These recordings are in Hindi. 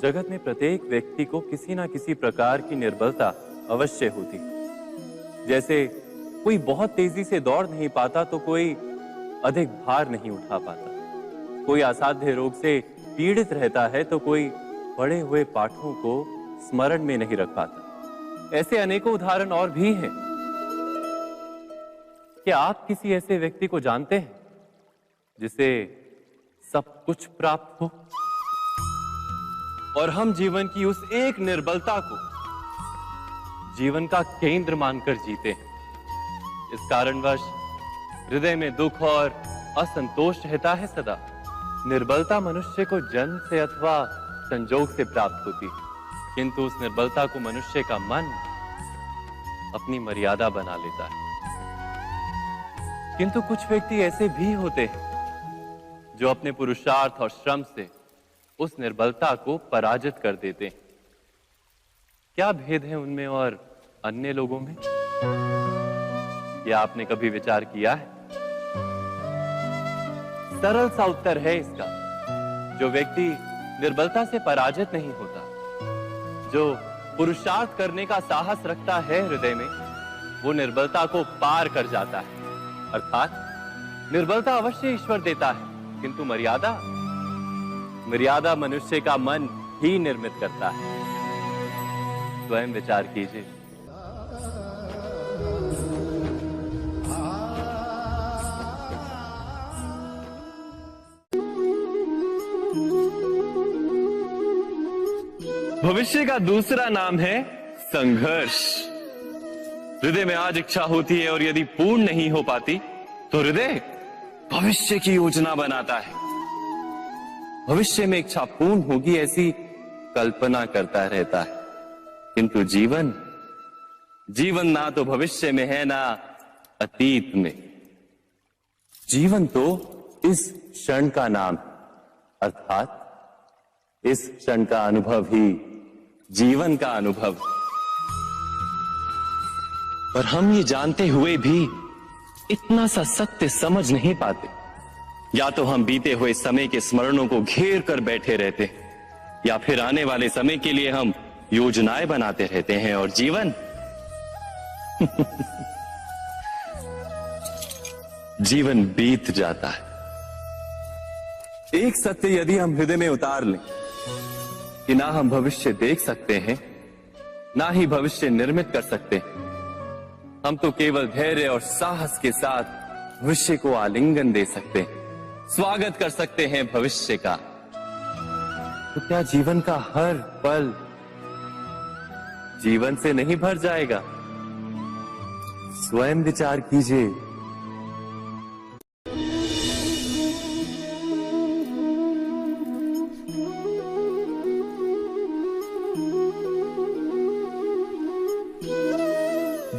जगत में प्रत्येक व्यक्ति को किसी ना किसी प्रकार की निर्बलता अवश्य होती। जैसे कोई बहुत तेजी से दौड़ नहीं पाता तो कोई अधिक भार नहीं उठा पाता, कोई असाध्य रोग से पीड़ित रहता है तो कोई पढ़े हुए पाठों को स्मरण में नहीं रख पाता। ऐसे अनेकों उदाहरण और भी हैं। क्या आप किसी ऐसे व्यक्ति को जानते हैं जिसे सब कुछ प्राप्त हो और हम जीवन की उस एक निर्बलता को जीवन का केंद्र मानकर जीते हैं? इस कारणवश हृदय में दुख और असंतोष रहता है सदा। निर्बलता मनुष्य को जन्म से अथवा संजोग से प्राप्त होती है, किंतु उस निर्बलता को मनुष्य का मन अपनी मर्यादा बना लेता है। किंतु कुछ व्यक्ति ऐसे भी होते हैं जो अपने पुरुषार्थ और श्रम से उस निर्बलता को पराजित कर देते हैं। क्या भेद है उनमें और अन्य लोगों में? क्या आपने कभी विचार किया है? सरल सा उत्तर है इसका। जो व्यक्ति निर्बलता से पराजित नहीं होता, जो पुरुषार्थ करने का साहस रखता है हृदय में, वो निर्बलता को पार कर जाता है। अर्थात निर्बलता अवश्य ईश्वर देता है, किंतु मर्यादा मनुष्य का मन ही निर्मित करता है। स्वयं विचार कीजिए। भविष्य का दूसरा नाम है संघर्ष। हृदय में आज इच्छा होती है और यदि पूर्ण नहीं हो पाती तो हृदय भविष्य की योजना बनाता है। भविष्य में इच्छा पूर्ण होगी ऐसी कल्पना करता रहता है, किंतु जीवन ना तो भविष्य में है ना अतीत में। जीवन तो इस क्षण का नाम, अर्थात इस क्षण का अनुभव ही जीवन का अनुभव। पर हम ये जानते हुए भी इतना सा सत्य समझ नहीं पाते। या तो हम बीते हुए समय के स्मरणों को घेर कर बैठे रहते हैं, या फिर आने वाले समय के लिए हम योजनाएं बनाते रहते हैं और जीवन जीवन बीत जाता है। एक सत्य यदि हम हृदय में उतार लें कि ना हम भविष्य देख सकते हैं, ना ही भविष्य निर्मित कर सकते हैं, हम तो केवल धैर्य और साहस के साथ भविष्य को आलिंगन दे सकते हैं, स्वागत कर सकते हैं भविष्य का। तो क्या जीवन का हर पल जीवन से नहीं भर जाएगा? स्वयं विचार कीजिए।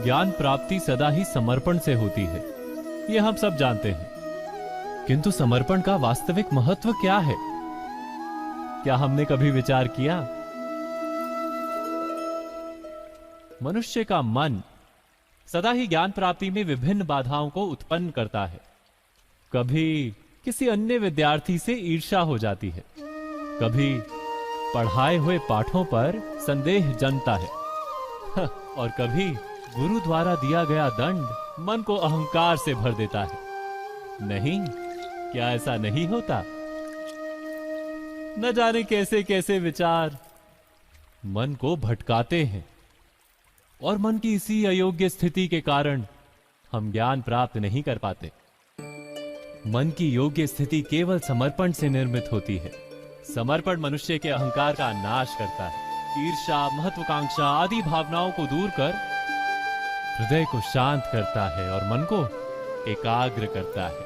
ज्ञान प्राप्ति सदा ही समर्पण से होती है, ये हम सब जानते हैं। किंतु समर्पण का वास्तविक महत्व क्या है? क्या हमने कभी विचार किया? मनुष्य का मन सदा ही ज्ञान प्राप्ति में विभिन्न बाधाओं को उत्पन्न करता है। कभी किसी अन्य विद्यार्थी से ईर्ष्या हो जाती है, कभी पढ़ाए हुए पाठों पर संदेह जन्मता है और कभी गुरु द्वारा दिया गया दंड मन को अहंकार से भर देता है। नहीं, क्या ऐसा नहीं होता? न जाने कैसे कैसे विचार मन को भटकाते हैं और मन की इसी अयोग्य स्थिति के कारण हम ज्ञान प्राप्त नहीं कर पाते। मन की योग्य स्थिति केवल समर्पण से निर्मित होती है। समर्पण मनुष्य के अहंकार का नाश करता है। ईर्ष्या, महत्वाकांक्षा आदि भावनाओं को दूर कर हृदय को शांत करता है और मन को एकाग्र करता है।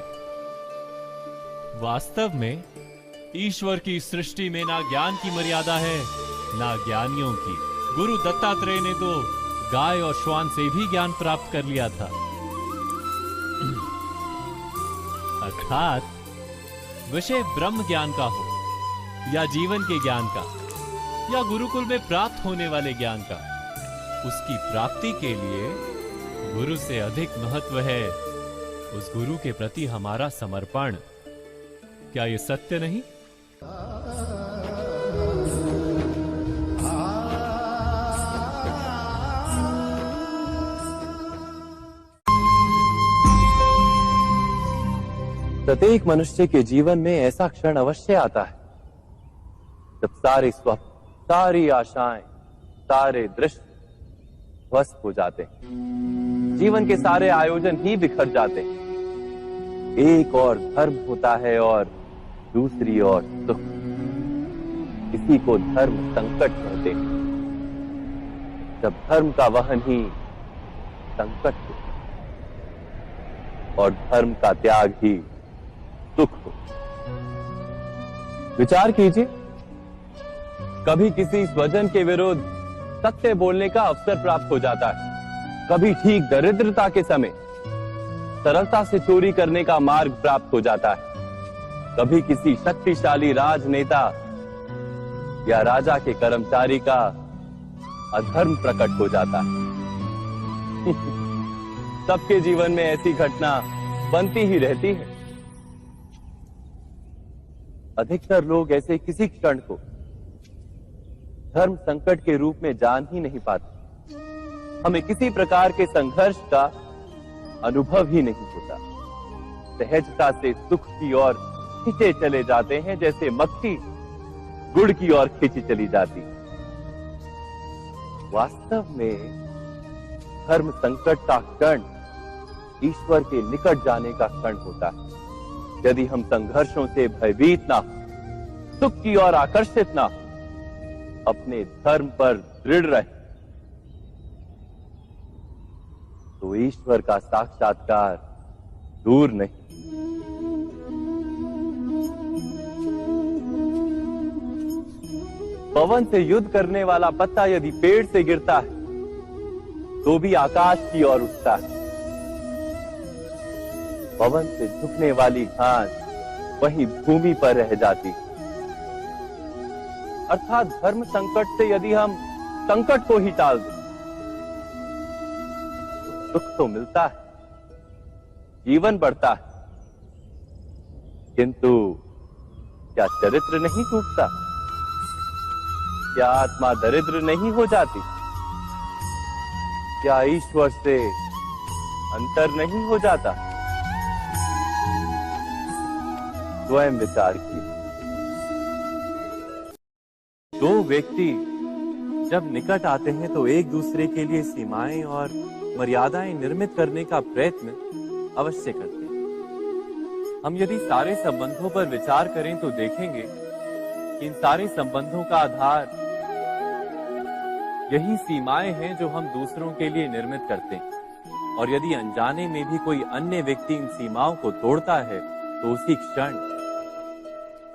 वास्तव में ईश्वर की सृष्टि में ना ज्ञान की मर्यादा है ना ज्ञानियों की। गुरु दत्तात्रेय ने तो गाय और श्वान से भी ज्ञान प्राप्त कर लिया था। अर्थात विषय ब्रह्म ज्ञान का हो या जीवन के ज्ञान का या गुरुकुल में प्राप्त होने वाले ज्ञान का, उसकी प्राप्ति के लिए गुरु से अधिक महत्व है उस गुरु के प्रति हमारा समर्पण। क्या यह सत्य नहीं? प्रत्येक मनुष्य के जीवन में ऐसा क्षण अवश्य आता है जब सारे स्वप्न, सारी आशाएं, सारे दृश्य ध्वस्त हो जाते हैं। जीवन के सारे आयोजन ही बिखर जाते हैं। एक और धर्म होता है और दूसरी ओर सुख। इसी को धर्म संकट कहते हैं। जब धर्म का वहन ही संकट हो और धर्म का त्याग ही सुख हो। विचार कीजिए, कभी किसी स्वजन के विरुद्ध सत्य बोलने का अवसर प्राप्त हो जाता है, कभी ठीक दरिद्रता के समय सरलता से चोरी करने का मार्ग प्राप्त हो जाता है, कभी किसी शक्तिशाली राजनेता या राजा के कर्मचारी का अधर्म प्रकट हो जाता है। सबके जीवन में ऐसी घटना बनती ही रहती है। अधिकतर लोग ऐसे किसी क्षण को धर्म संकट के रूप में जान ही नहीं पाते। हमें किसी प्रकार के संघर्ष का अनुभव ही नहीं होता। सहजता से सुख की ओर खींचे चले जाते हैं, जैसे मक्खी गुड़ की ओर खींची चली जाती। वास्तव में धर्म संकट का क्षण ईश्वर के निकट जाने का क्षण होता है। यदि हम संघर्षों से भयभीत ना हो, सुख की ओर आकर्षित ना हो, अपने धर्म पर दृढ़ रहे, तो ईश्वर का साक्षात्कार दूर नहीं। पवन से युद्ध करने वाला पत्ता यदि पेड़ से गिरता है तो भी आकाश की ओर उठता है। पवन से झुकने वाली घास वहीं भूमि पर रह जाती। अर्थात धर्म संकट से यदि हम संकट को ही टाल दें तो सुख तो मिलता है, जीवन बढ़ता है, किंतु क्या चरित्र नहीं टूटता? क्या आत्मा दरिद्र नहीं हो जाती? क्या ईश्वर से अंतर नहीं हो जाता? स्वयं विचार कीजिए। दो व्यक्ति जब निकट आते हैं तो एक दूसरे के लिए सीमाएं और मर्यादाएं निर्मित करने का प्रयत्न अवश्य करते हैं। हम यदि सारे संबंधों पर विचार करें तो देखेंगे कि इन सारे संबंधों का आधार यही सीमाएं हैं जो हम दूसरों के लिए निर्मित करते हैं। और यदि अनजाने में भी कोई अन्य व्यक्ति इन सीमाओं को तोड़ता है तो उसी क्षण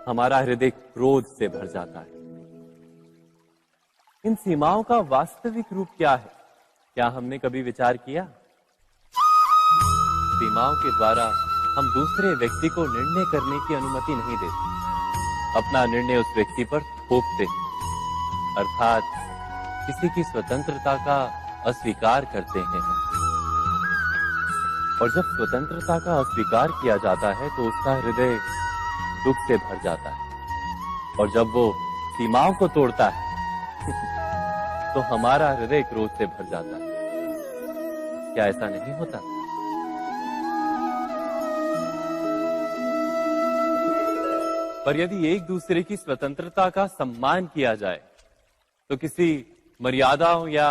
हमारा हृदय क्रोध से भर जाता है। इन सीमाओं का वास्तविक रूप क्या है? क्या हमने कभी विचार किया? सीमाओं के द्वारा हम दूसरे व्यक्ति को निर्णय करने की अनुमति नहीं देते। अपना निर्णय उस व्यक्ति पर थोपते, अर्थात किसी की स्वतंत्रता का अस्वीकार करते हैं। और जब स्वतंत्रता का अस्वीकार किया जाता है तो उसका हृदय दुख से भर जाता है। और जब वो सीमाओं को तोड़ता है तो हमारा हृदय क्रोध से भर जाता है। क्या ऐसा नहीं होता? पर यदि एक दूसरे की स्वतंत्रता का सम्मान किया जाए तो किसी मर्यादाओं या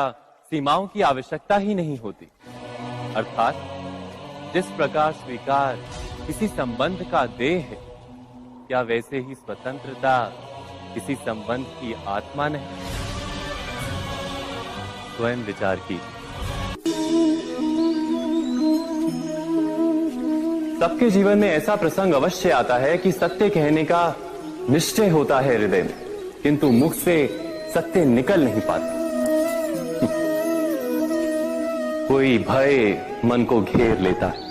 सीमाओं की आवश्यकता ही नहीं होती। अर्थात जिस प्रकार स्वीकार किसी संबंध का देह है, क्या वैसे ही स्वतंत्रता किसी संबंध की आत्मा नहीं? स्वयं विचार कीजिए। सबके जीवन में ऐसा प्रसंग अवश्य आता है कि सत्य कहने का निश्चय होता है हृदय में, किंतु मुख से सत्य निकल नहीं पाता। कोई भय मन को घेर लेता है।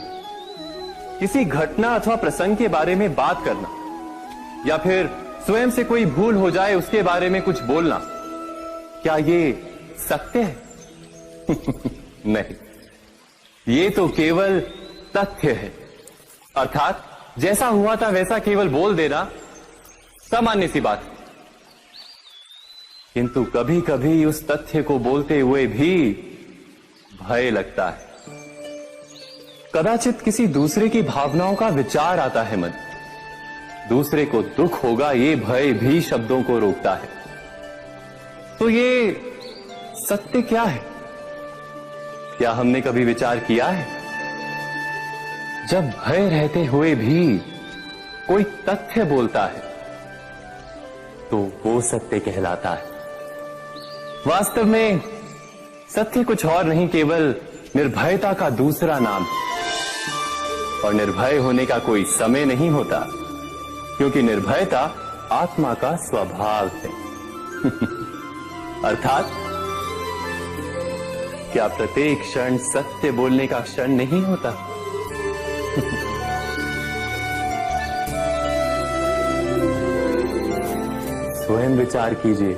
किसी घटना अथवा प्रसंग के बारे में बात करना या फिर स्वयं से कोई भूल हो जाए उसके बारे में कुछ बोलना, क्या ये सत्य है? नहीं, ये तो केवल तथ्य है। अर्थात जैसा हुआ था वैसा केवल बोल देना सामान्य सी बात है। किंतु कभी कभी उस तथ्य को बोलते हुए भी भय लगता है। कदाचित किसी दूसरे की भावनाओं का विचार आता है मन। दूसरे को दुख होगा ये भय भी शब्दों को रोकता है। तो ये सत्य क्या है? क्या हमने कभी विचार किया है? जब भय रहते हुए भी कोई तथ्य बोलता है तो वो सत्य कहलाता है। वास्तव में सत्य कुछ और नहीं, केवल निर्भयता का दूसरा नाम है। और निर्भय होने का कोई समय नहीं होता, क्योंकि निर्भयता आत्मा का स्वभाव है। अर्थात क्या प्रत्येक क्षण सत्य बोलने का क्षण नहीं होता? स्वयं विचार कीजिए।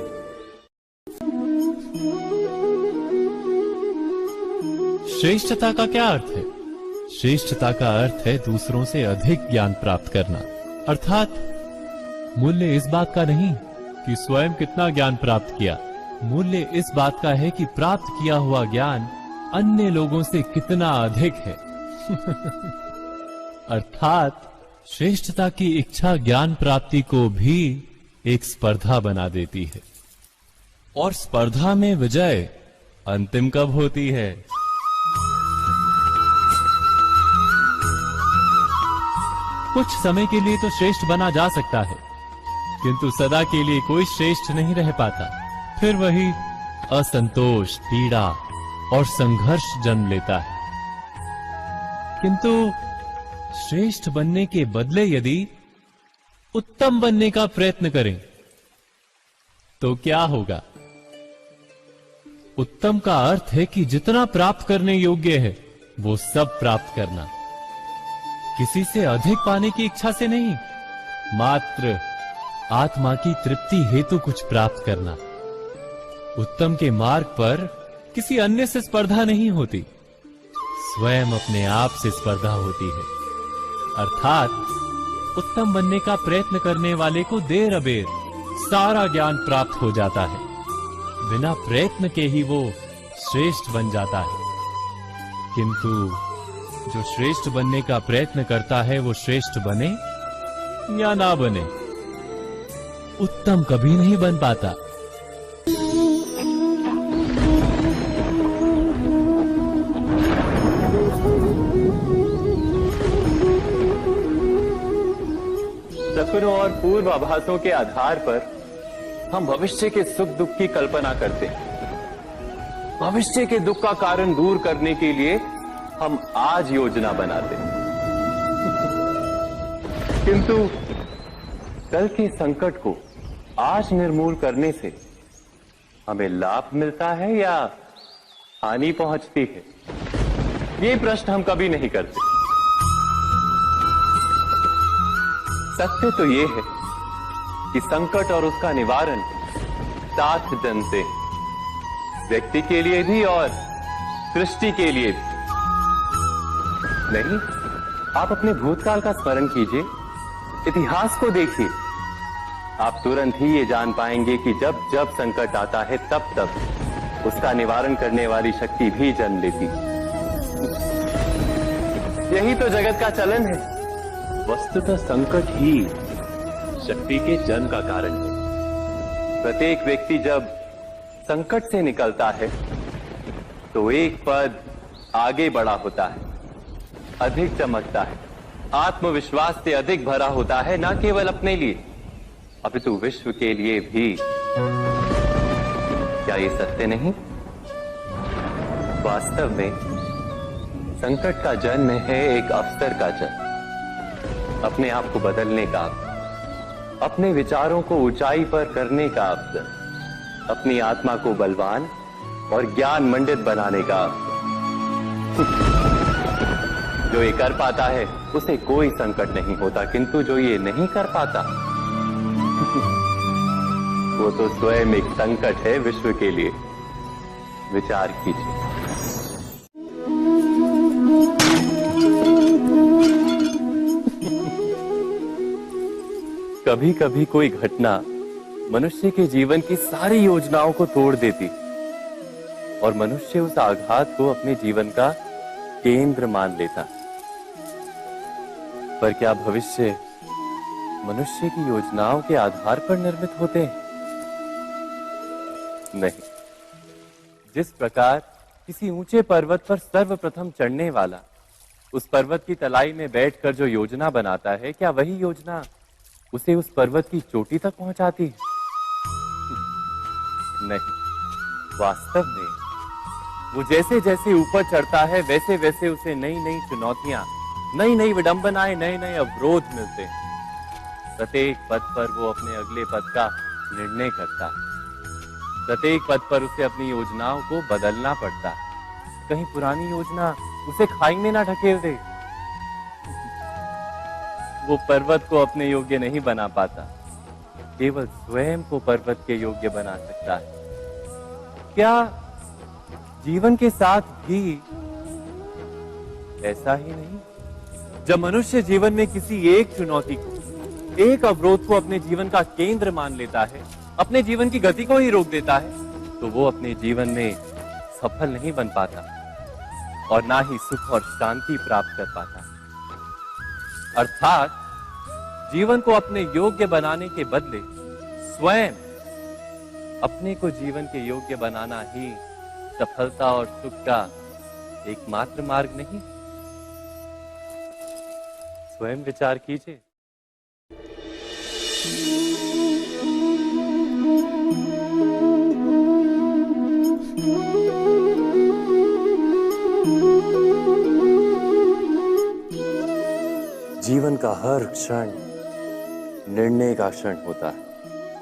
श्रेष्ठता का क्या अर्थ है? श्रेष्ठता का अर्थ है दूसरों से अधिक ज्ञान प्राप्त करना। अर्थात मूल्य इस बात का नहीं कि स्वयं कितना ज्ञान प्राप्त किया, मूल्य इस बात का है कि प्राप्त किया हुआ ज्ञान अन्य लोगों से कितना अधिक है। अर्थात श्रेष्ठता की इच्छा ज्ञान प्राप्ति को भी एक स्पर्धा बना देती है। और स्पर्धा में विजय अंतिम कब होती है? कुछ समय के लिए तो श्रेष्ठ बना जा सकता है, किंतु सदा के लिए कोई श्रेष्ठ नहीं रह पाता। फिर वही असंतोष, पीड़ा और संघर्ष जन्म लेता है। किंतु श्रेष्ठ बनने के बदले यदि उत्तम बनने का प्रयत्न करें तो क्या होगा? उत्तम का अर्थ है कि जितना प्राप्त करने योग्य है वो सब प्राप्त करना, किसी से अधिक पाने की इच्छा से नहीं, मात्र आत्मा की तृप्ति हेतु कुछ प्राप्त करना। उत्तम के मार्ग पर किसी अन्य से स्पर्धा नहीं होती, स्वयं अपने आप से स्पर्धा होती है। अर्थात उत्तम बनने का प्रयत्न करने वाले को देर अबेर सारा ज्ञान प्राप्त हो जाता है। बिना प्रयत्न के ही वो श्रेष्ठ बन जाता है। किंतु जो श्रेष्ठ बनने का प्रयत्न करता है वो श्रेष्ठ बने या ना बने, उत्तम कभी नहीं बन पाता। सपनों और पूर्वाभासों के आधार पर हम भविष्य के सुख दुख की कल्पना करते हैं। भविष्य के दुख का कारण दूर करने के लिए हम आज योजना बनाते हैं। किंतु कल के संकट को आज निर्मूल करने से हमें लाभ मिलता है या हानि पहुंचती है? ये प्रश्न हम कभी नहीं करते। सत्य तो ये है कि संकट और उसका निवारण साथ जनते, व्यक्ति के लिए भी और सृष्टि के लिए भी। नहीं, आप अपने भूतकाल का स्मरण कीजिए, इतिहास को देखिए। आप तुरंत ही ये जान पाएंगे कि जब जब संकट आता है तब तब उसका निवारण करने वाली शक्ति भी जन्म लेती है। यही तो जगत का चलन है। वस्तुतः संकट ही शक्ति के जन्म का कारण है। प्रत्येक व्यक्ति जब संकट से निकलता है तो एक पद आगे बढ़ा होता है, अधिक चमकता है, आत्मविश्वास से अधिक भरा होता है, न केवल अपने लिए अपितु विश्व के लिए भी। क्या ये सत्य नहीं? वास्तव में संकट का जन्म है एक अवसर का जन्म, अपने आप को बदलने का, अपने विचारों को ऊंचाई पर करने का अवसर, अपनी आत्मा को बलवान और ज्ञान मंडित बनाने का अवसर। जो ये कर पाता है उसे कोई संकट नहीं होता, किंतु जो ये नहीं कर पाता वो तो स्वयं एक संकट है विश्व के लिए। विचार कीजिए। कभी कभी कोई घटना मनुष्य के जीवन की सारी योजनाओं को तोड़ देती और मनुष्य उस आघात को अपने जीवन का केंद्र मान लेता। पर क्या भविष्य मनुष्य की योजनाओं के आधार पर निर्मित होते हैं? नहीं। जिस प्रकार किसी ऊंचे पर्वत पर सर्वप्रथम चढ़ने वाला उस पर्वत की तलाई में बैठकर जो योजना बनाता है, क्या वही योजना उसे उस पर्वत की चोटी तक पहुंचाती है? नहीं। वास्तव में वो जैसे जैसे ऊपर चढ़ता है, वैसे वैसे उसे नई नई चुनौतियां, नई नई विडंबनाएं, नए नए अवरोध मिलते हैं। प्रत्येक पद पर वो अपने अगले पद का निर्णय करता है। प्रत्येक पद पर उसे अपनी योजनाओं को बदलना पड़ता है। कहीं पुरानी योजना उसे खाई में ना ढकेल दे। वो पर्वत को अपने योग्य नहीं बना पाता, केवल स्वयं को पर्वत के योग्य बना सकता है। क्या जीवन के साथ भी ऐसा ही नहीं? जब मनुष्य जीवन में किसी एक चुनौती को, एक अवरोध को अपने जीवन का केंद्र मान लेता है, अपने जीवन की गति को ही रोक देता है, तो वो अपने जीवन में सफल नहीं बन पाता और ना ही सुख और शांति प्राप्त कर पाता। अर्थात जीवन को अपने योग्य बनाने के बदले स्वयं अपने को जीवन के योग्य बनाना ही सफलता और सुख का एकमात्र मार्ग नहीं। स्वयं विचार कीजिए। जीवन का हर क्षण निर्णय का क्षण होता है।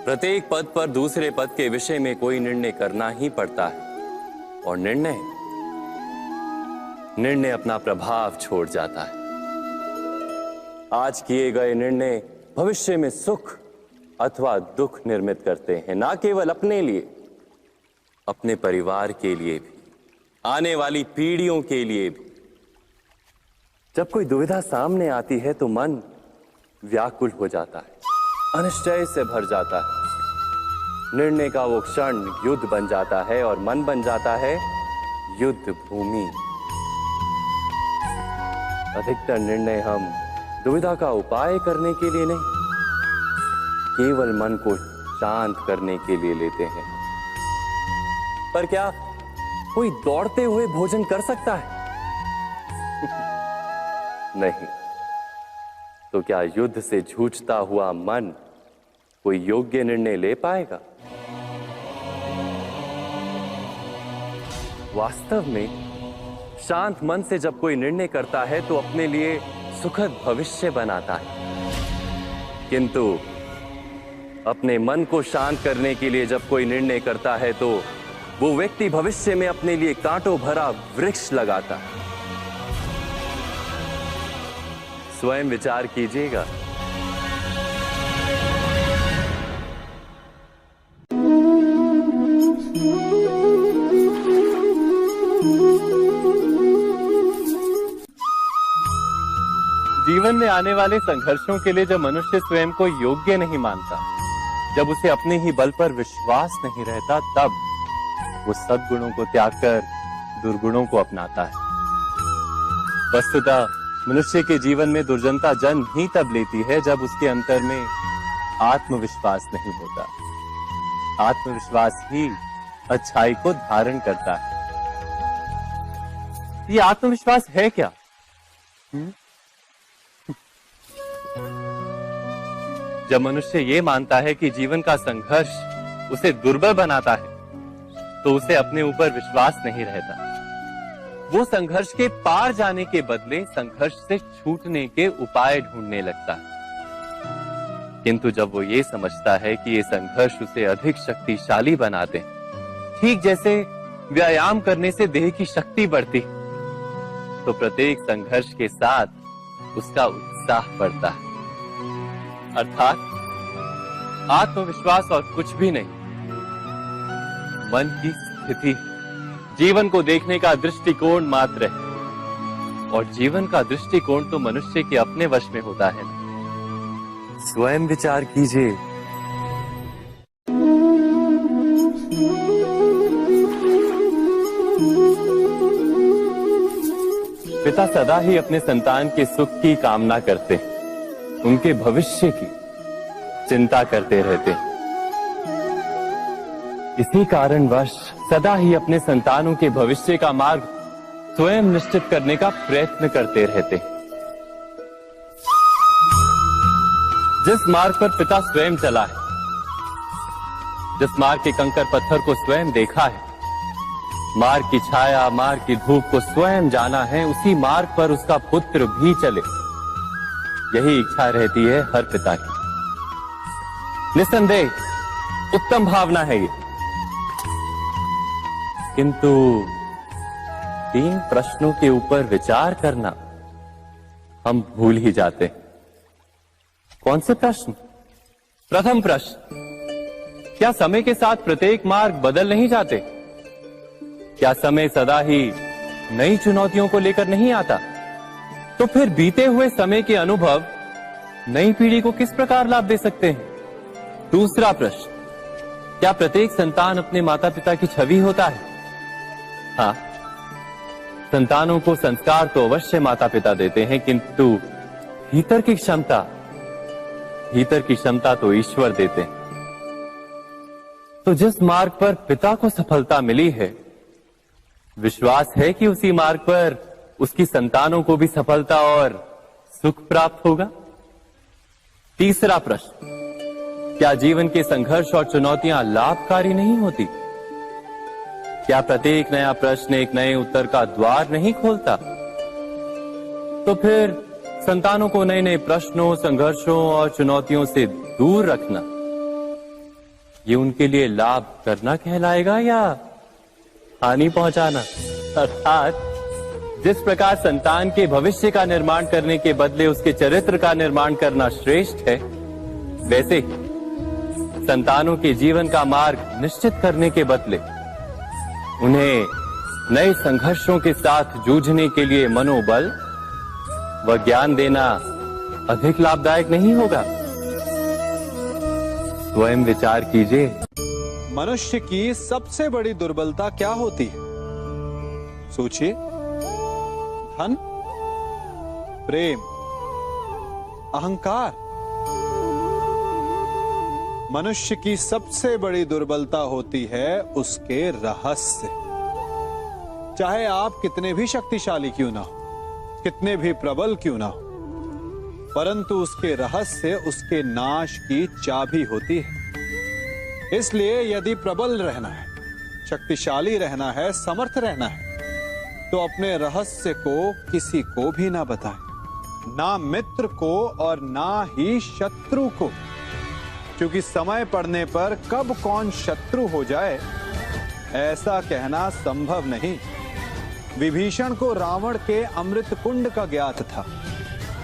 प्रत्येक पद पर दूसरे पद के विषय में कोई निर्णय करना ही पड़ता है और निर्णय अपना प्रभाव छोड़ जाता है। आज किए गए निर्णय भविष्य में सुख अथवा दुख निर्मित करते हैं, ना केवल अपने लिए, अपने परिवार के लिए भी, आने वाली पीढ़ियों के लिए भी। जब कोई दुविधा सामने आती है तो मन व्याकुल हो जाता है, अनिश्चय से भर जाता है। निर्णय का वो क्षण युद्ध बन जाता है और मन बन जाता है युद्ध भूमि। अधिकतर निर्णय हम दुविधा का उपाय करने के लिए नहीं, केवल मन को शांत करने के लिए लेते हैं। पर क्या कोई दौड़ते हुए भोजन कर सकता है? नहीं। तो क्या युद्ध से जूझता हुआ मन कोई योग्य निर्णय ले पाएगा? वास्तव में शांत मन से जब कोई निर्णय करता है तो अपने लिए सुखद भविष्य बनाता है, किंतु अपने मन को शांत करने के लिए जब कोई निर्णय करता है तो वो व्यक्ति भविष्य में अपने लिए कांटों भरा वृक्ष लगाता है। स्वयं विचार कीजिएगा। जीवन में आने वाले संघर्षों के लिए जब मनुष्य स्वयं को योग्य नहीं मानता, जब उसे अपने ही बल पर विश्वास नहीं रहता, तब वो सद्गुणों को त्याग कर दुर्गुणों को अपनाता है। वस्तुतः मनुष्य के जीवन में दुर्जनता जन्म ही तब लेती है जब उसके अंतर में आत्मविश्वास नहीं होता। आत्मविश्वास ही अच्छाई को धारण करता है। ये आत्मविश्वास है क्या? जब मनुष्य ये मानता है कि जीवन का संघर्ष उसे दुर्बल बनाता है, तो उसे अपने ऊपर विश्वास नहीं रहता। वो संघर्ष के पार जाने के बदले संघर्ष से छूटने के उपाय ढूंढने लगता है। किंतु जब वो ये समझता है कि ये संघर्ष उसे अधिक शक्तिशाली बनाते हैं, ठीक जैसे व्यायाम करने से देह की शक्ति बढ़ती, तो प्रत्येक संघर्ष के साथ उसका उत्साह बढ़ता है। अर्थात आत्मविश्वास और कुछ भी नहीं, मन की स्थिति, जीवन को देखने का दृष्टिकोण मात्र है। और जीवन का दृष्टिकोण तो मनुष्य के अपने वश में होता है। स्वयं विचार कीजिए। पिता सदा ही अपने संतान के सुख की कामना करते हैं, उनके भविष्य की चिंता करते रहते हैं। इसी कारणवश सदा ही अपने संतानों के भविष्य का मार्ग स्वयं निश्चित करने का प्रयत्न करते रहते हैं। जिस मार्ग पर पिता स्वयं चला है, जिस मार्ग के कंकर पत्थर को स्वयं देखा है, मार्ग की छाया, मार्ग की धूप को स्वयं जाना है, उसी मार्ग पर उसका पुत्र भी चले, यही इच्छा रहती है हर पिता की। निस्संदेह उत्तम भावना है ये, किंतु 3 प्रश्नों के ऊपर विचार करना हम भूल ही जाते हैं। कौन से प्रश्न? प्रथम प्रश्न, क्या समय के साथ प्रत्येक मार्ग बदल नहीं जाते? क्या समय सदा ही नई चुनौतियों को लेकर नहीं आता? तो फिर बीते हुए समय के अनुभव नई पीढ़ी को किस प्रकार लाभ दे सकते हैं? दूसरा प्रश्न, क्या प्रत्येक संतान अपने माता पिता की छवि होता है? हाँ, संतानों को संस्कार तो अवश्य माता पिता देते हैं, किंतु भीतर की क्षमता तो ईश्वर देते हैं। तो जिस मार्ग पर पिता को सफलता मिली है, विश्वास है कि उसी मार्ग पर उसकी संतानों को भी सफलता और सुख प्राप्त होगा। तीसरा प्रश्न, क्या जीवन के संघर्ष और चुनौतियां लाभकारी नहीं होती? क्या प्रत्येक नया प्रश्न एक नए उत्तर का द्वार नहीं खोलता? तो फिर संतानों को नए नए प्रश्नों, संघर्षों और चुनौतियों से दूर रखना, ये उनके लिए लाभ करना कहलाएगा या हानि पहुंचाना? अर्थात जिस प्रकार संतान के भविष्य का निर्माण करने के बदले उसके चरित्र का निर्माण करना श्रेष्ठ है, वैसे ही संतानों के जीवन का मार्ग निश्चित करने के बदले उन्हें नए संघर्षों के साथ जूझने के लिए मनोबल व ज्ञान देना अधिक लाभदायक नहीं होगा? स्वयं विचार कीजिए। मनुष्य की सबसे बड़ी दुर्बलता क्या होती है? सोचिए। धन, प्रेम, अहंकार। मनुष्य की सबसे बड़ी दुर्बलता होती है उसके रहस्य। चाहे आप कितने भी शक्तिशाली क्यों ना हो, कितने भी प्रबल क्यों ना हो, परंतु उसके रहस्य उसके नाश की चाबी होती है। इसलिए यदि प्रबल रहना है, शक्तिशाली रहना है, समर्थ रहना है, तो अपने रहस्य को किसी को भी ना बताएं, ना मित्र को और ना ही शत्रु को, क्योंकि समय पड़ने पर कब कौन शत्रु हो जाए ऐसा कहना संभव नहीं। विभीषण को रावण के अमृत कुंड का ज्ञात था,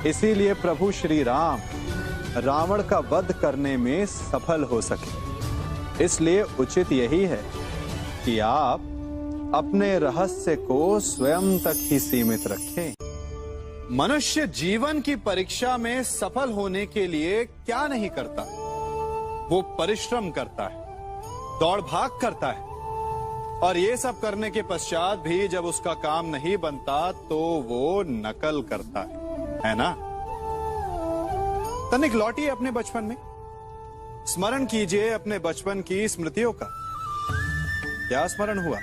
इसीलिए प्रभु श्री राम रावण का वध करने में सफल हो सके। इसलिए उचित यही है कि आप अपने रहस्य को स्वयं तक ही सीमित रखें। मनुष्य जीवन की परीक्षा में सफल होने के लिए क्या नहीं करता? वो परिश्रम करता है, दौड़ भाग करता है, और ये सब करने के पश्चात भी जब उसका काम नहीं बनता तो वो नकल करता है ना? तनिक लौटिए अपने बचपन में, स्मरण कीजिए अपने बचपन की स्मृतियों का। क्या स्मरण हुआ?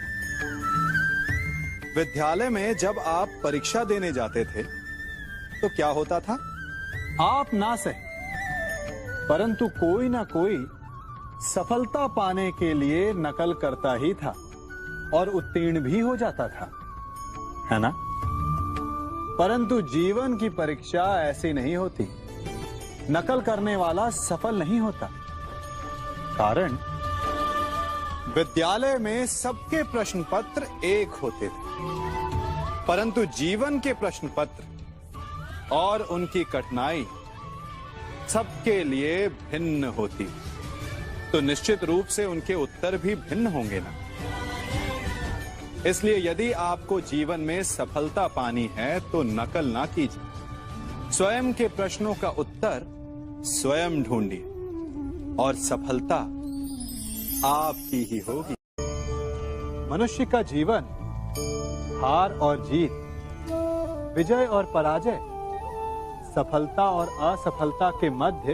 विद्यालय में जब आप परीक्षा देने जाते थे तो क्या होता था? आप ना सही, परंतु कोई ना कोई सफलता पाने के लिए नकल करता ही था और उत्तीर्ण भी हो जाता था, है ना? परंतु जीवन की परीक्षा ऐसी नहीं होती। नकल करने वाला सफल नहीं होता। कारण विद्यालय में सबके प्रश्न पत्र एक होते थे, परंतु जीवन के प्रश्न पत्र और उनकी कठिनाई सबके लिए भिन्न होती, तो निश्चित रूप से उनके उत्तर भी भिन्न होंगे ना। इसलिए यदि आपको जीवन में सफलता पानी है तो नकल ना कीजिए, स्वयं के प्रश्नों का उत्तर स्वयं ढूंढिए और सफलता आपकी ही होगी। मनुष्य का जीवन हार और जीत विजय और पराजय, सफलता और असफलता के मध्य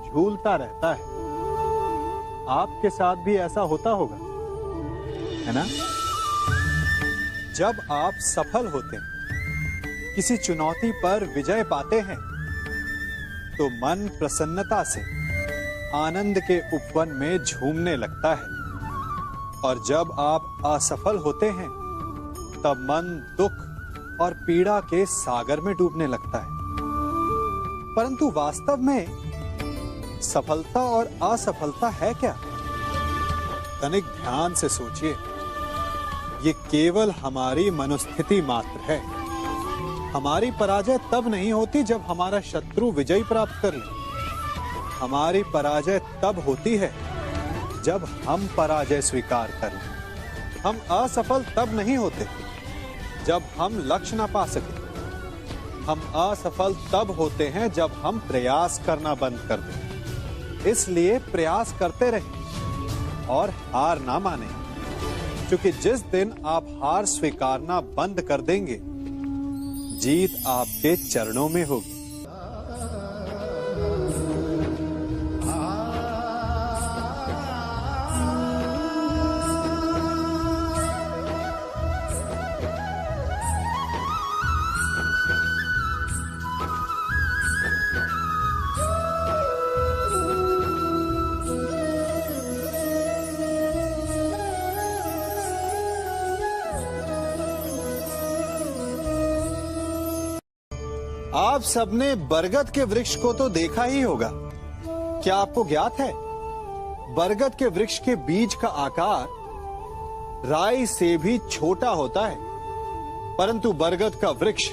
झूलता रहता है। आपके साथ भी ऐसा होता होगा, है ना? जब आप सफल होते हैं, किसी चुनौती पर विजय पाते हैं, तो मन प्रसन्नता से आनंद के उपवन में झूमने लगता है। और जब आप असफल होते हैं, तब मन दुख और पीड़ा के सागर में डूबने लगता है। परंतु वास्तव में सफलता और असफलता है क्या? तनिक ध्यान से सोचिए। ये केवल हमारी मनोस्थिति मात्र है। हमारी पराजय तब नहीं होती जब हमारा शत्रु विजय प्राप्त कर ले। हमारी पराजय तब होती है जब हम पराजय स्वीकार कर लें। हम असफल तब नहीं होते जब हम लक्ष्य ना पा सके। हम असफल तब होते हैं जब हम प्रयास करना बंद कर दें। इसलिए प्रयास करते रहें और हार ना माने, क्योंकि जिस दिन आप हार स्वीकारना बंद कर देंगे, जीत आपके चरणों में होगी। आप सबने बरगद के वृक्ष को तो देखा ही होगा। क्या आपको ज्ञात है, बरगद के वृक्ष के बीज का आकार राई से भी छोटा होता है, परंतु बरगद का वृक्ष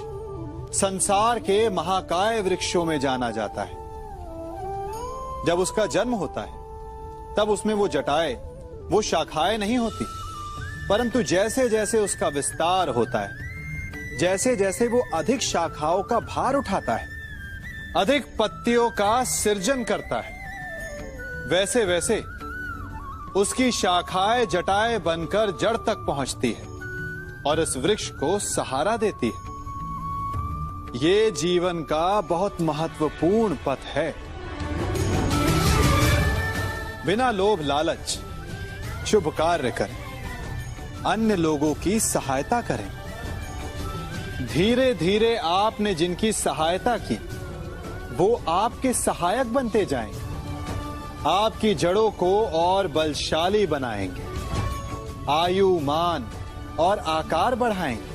संसार के महाकाय वृक्षों में जाना जाता है। जब उसका जन्म होता है, तब उसमें वो जटाएं, वो शाखाएं नहीं होती, परंतु जैसे जैसे उसका विस्तार होता है, जैसे जैसे वो अधिक शाखाओं का भार उठाता है, अधिक पत्तियों का सृजन करता है, वैसे वैसे उसकी शाखाएं जटाएं बनकर जड़ तक पहुंचती है और इस वृक्ष को सहारा देती है। ये जीवन का बहुत महत्वपूर्ण पथ है। बिना लोभ लालच शुभ कार्य करें, अन्य लोगों की सहायता करें। धीरे धीरे आपने जिनकी सहायता की, वो आपके सहायक बनते जाएंगे, आपकी जड़ों को और बलशाली बनाएंगे, आयु, मान और आकार बढ़ाएंगे।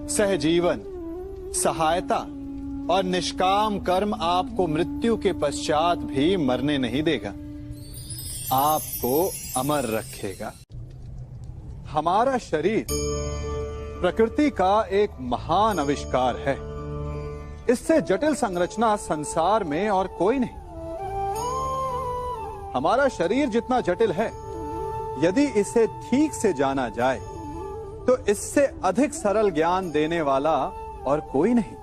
सहजीवन, सहायता और निष्काम कर्म आपको मृत्यु के पश्चात भी मरने नहीं देगा, आपको अमर रखेगा। हमारा शरीर प्रकृति का एक महान आविष्कार है। इससे जटिल संरचना संसार में और कोई नहीं। हमारा शरीर जितना जटिल है, यदि इसे ठीक से जाना जाए, तो इससे अधिक सरल ज्ञान देने वाला और कोई नहीं।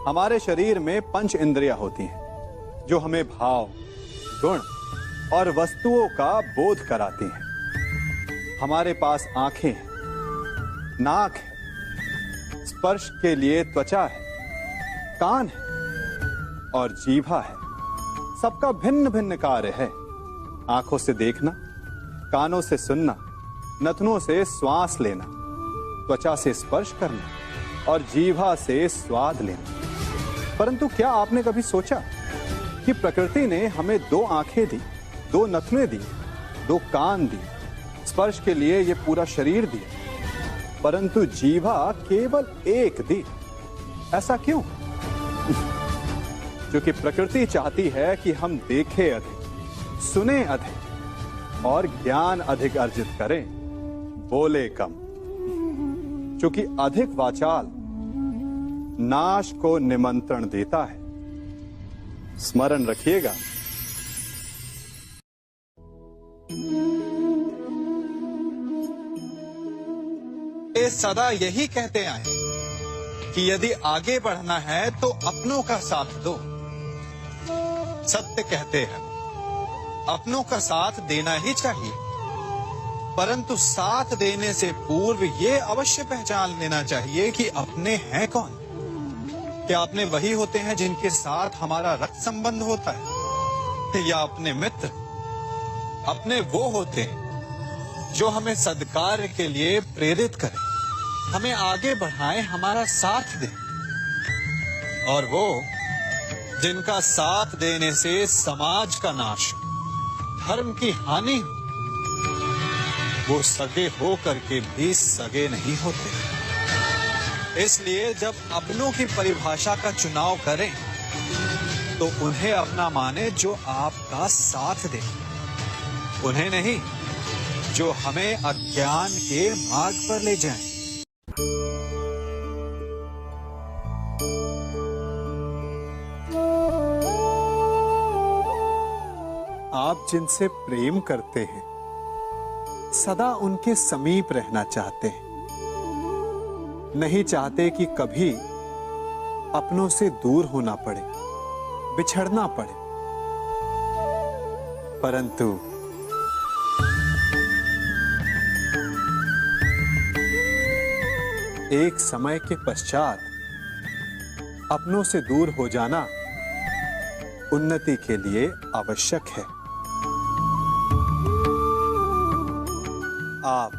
हमारे शरीर में 5 इंद्रियां होती हैं, जो हमें भाव, गुण और वस्तुओं का बोध कराती हैं। हमारे पास आंखें हैं, नाक है, स्पर्श के लिए त्वचा है, कान है और जीभा है। सबका भिन्न भिन्न कार्य है। आंखों से देखना, कानों से सुनना, नथनों से श्वास लेना, त्वचा से स्पर्श करना और जीभा से स्वाद लेना। परंतु क्या आपने कभी सोचा कि प्रकृति ने हमें 2 आंखें दी, 2 नथने दी, 2 कान दी, स्पर्श के लिए ये पूरा शरीर दिया, परंतु जीभा केवल 1 दी? ऐसा क्यों? क्योंकि प्रकृति चाहती है कि हम देखें अधिक, सुने अधिक और ज्ञान अधिक अर्जित करें, बोले कम। क्योंकि अधिक वाचाल नाश को निमंत्रण देता है। स्मरण रखिएगा। ये सदा यही कहते आए कि यदि आगे बढ़ना है तो अपनों का साथ दो। सत्य कहते हैं, अपनों का साथ देना ही चाहिए। परंतु साथ देने से पूर्व ये अवश्य पहचान लेना चाहिए कि अपने हैं कौन। क्या अपने वही होते हैं जिनके साथ हमारा रक्त संबंध होता है, या अपने मित्र? अपने वो होते हैं जो हमें सद्कार्य के लिए प्रेरित करें, हमें आगे बढ़ाएं, हमारा साथ दें। और वो जिनका साथ देने से समाज का नाश, धर्म की हानि हो, वो सगे हो करके भी सगे नहीं होते। इसलिए जब अपनों की परिभाषा का चुनाव करें तो उन्हें अपना माने जो आपका साथ दे, उन्हें नहीं जो हमें अज्ञान के मार्ग पर ले जाएं। आप जिनसे प्रेम करते हैं सदा उनके समीप रहना चाहते हैं, नहीं चाहते कि कभी अपनों से दूर होना पड़े, बिछड़ना पड़े। परंतु एक समय के पश्चात अपनों से दूर हो जाना उन्नति के लिए आवश्यक है। आप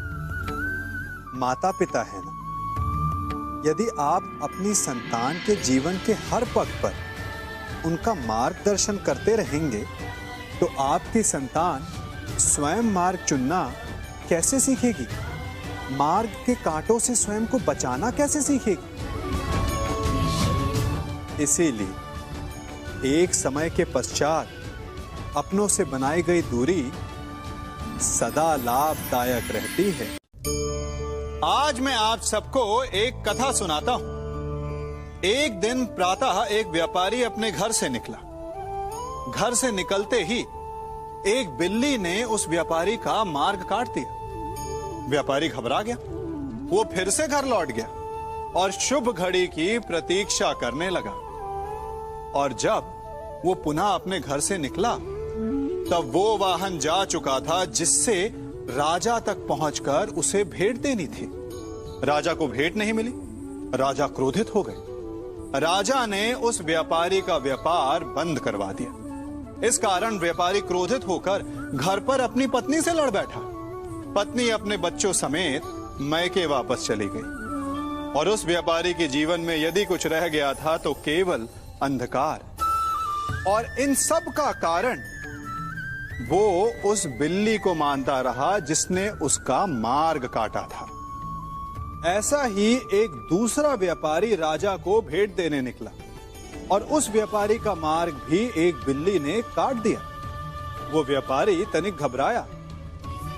माता पिता हैं ना? यदि आप अपनी संतान के जीवन के हर पग पर उनका मार्गदर्शन करते रहेंगे तो आपकी संतान स्वयं मार्ग चुनना कैसे सीखेगी? मार्ग के कांटों से स्वयं को बचाना कैसे सीखेगी? इसीलिए एक समय के पश्चात अपनों से बनाई गई दूरी सदा लाभदायक रहती है। आज मैं आप सबको एक कथा सुनाता हूं। एक दिन प्रातः एक व्यापारी अपने घर से निकला। घर से निकलते ही एक बिल्ली ने उस व्यापारी का मार्ग काट दिया। व्यापारी घबरा गया, वो फिर से घर लौट गया और शुभ घड़ी की प्रतीक्षा करने लगा। और जब वो पुनः अपने घर से निकला तब वो वाहन जा चुका था जिससे राजा तक पहुंचकर उसे भेंट देनी थी। राजा को भेंट नहीं मिली। राजा क्रोधित हो गए। राजा ने उस व्यापारी का व्यापार बंद करवा दिया। इस कारण व्यापारी क्रोधित होकर घर पर अपनी पत्नी से लड़ बैठा। पत्नी अपने बच्चों समेत मैके वापस चली गई और उस व्यापारी के जीवन में यदि कुछ रह गया था तो केवल अंधकार। और इन सब का कारण वो उस बिल्ली को मानता रहा जिसने उसका मार्ग काटा था। ऐसा ही एक दूसरा व्यापारी राजा को भेंट देने निकला और उस व्यापारी का मार्ग भी एक बिल्ली ने काट दिया। वो व्यापारी तनिक घबराया,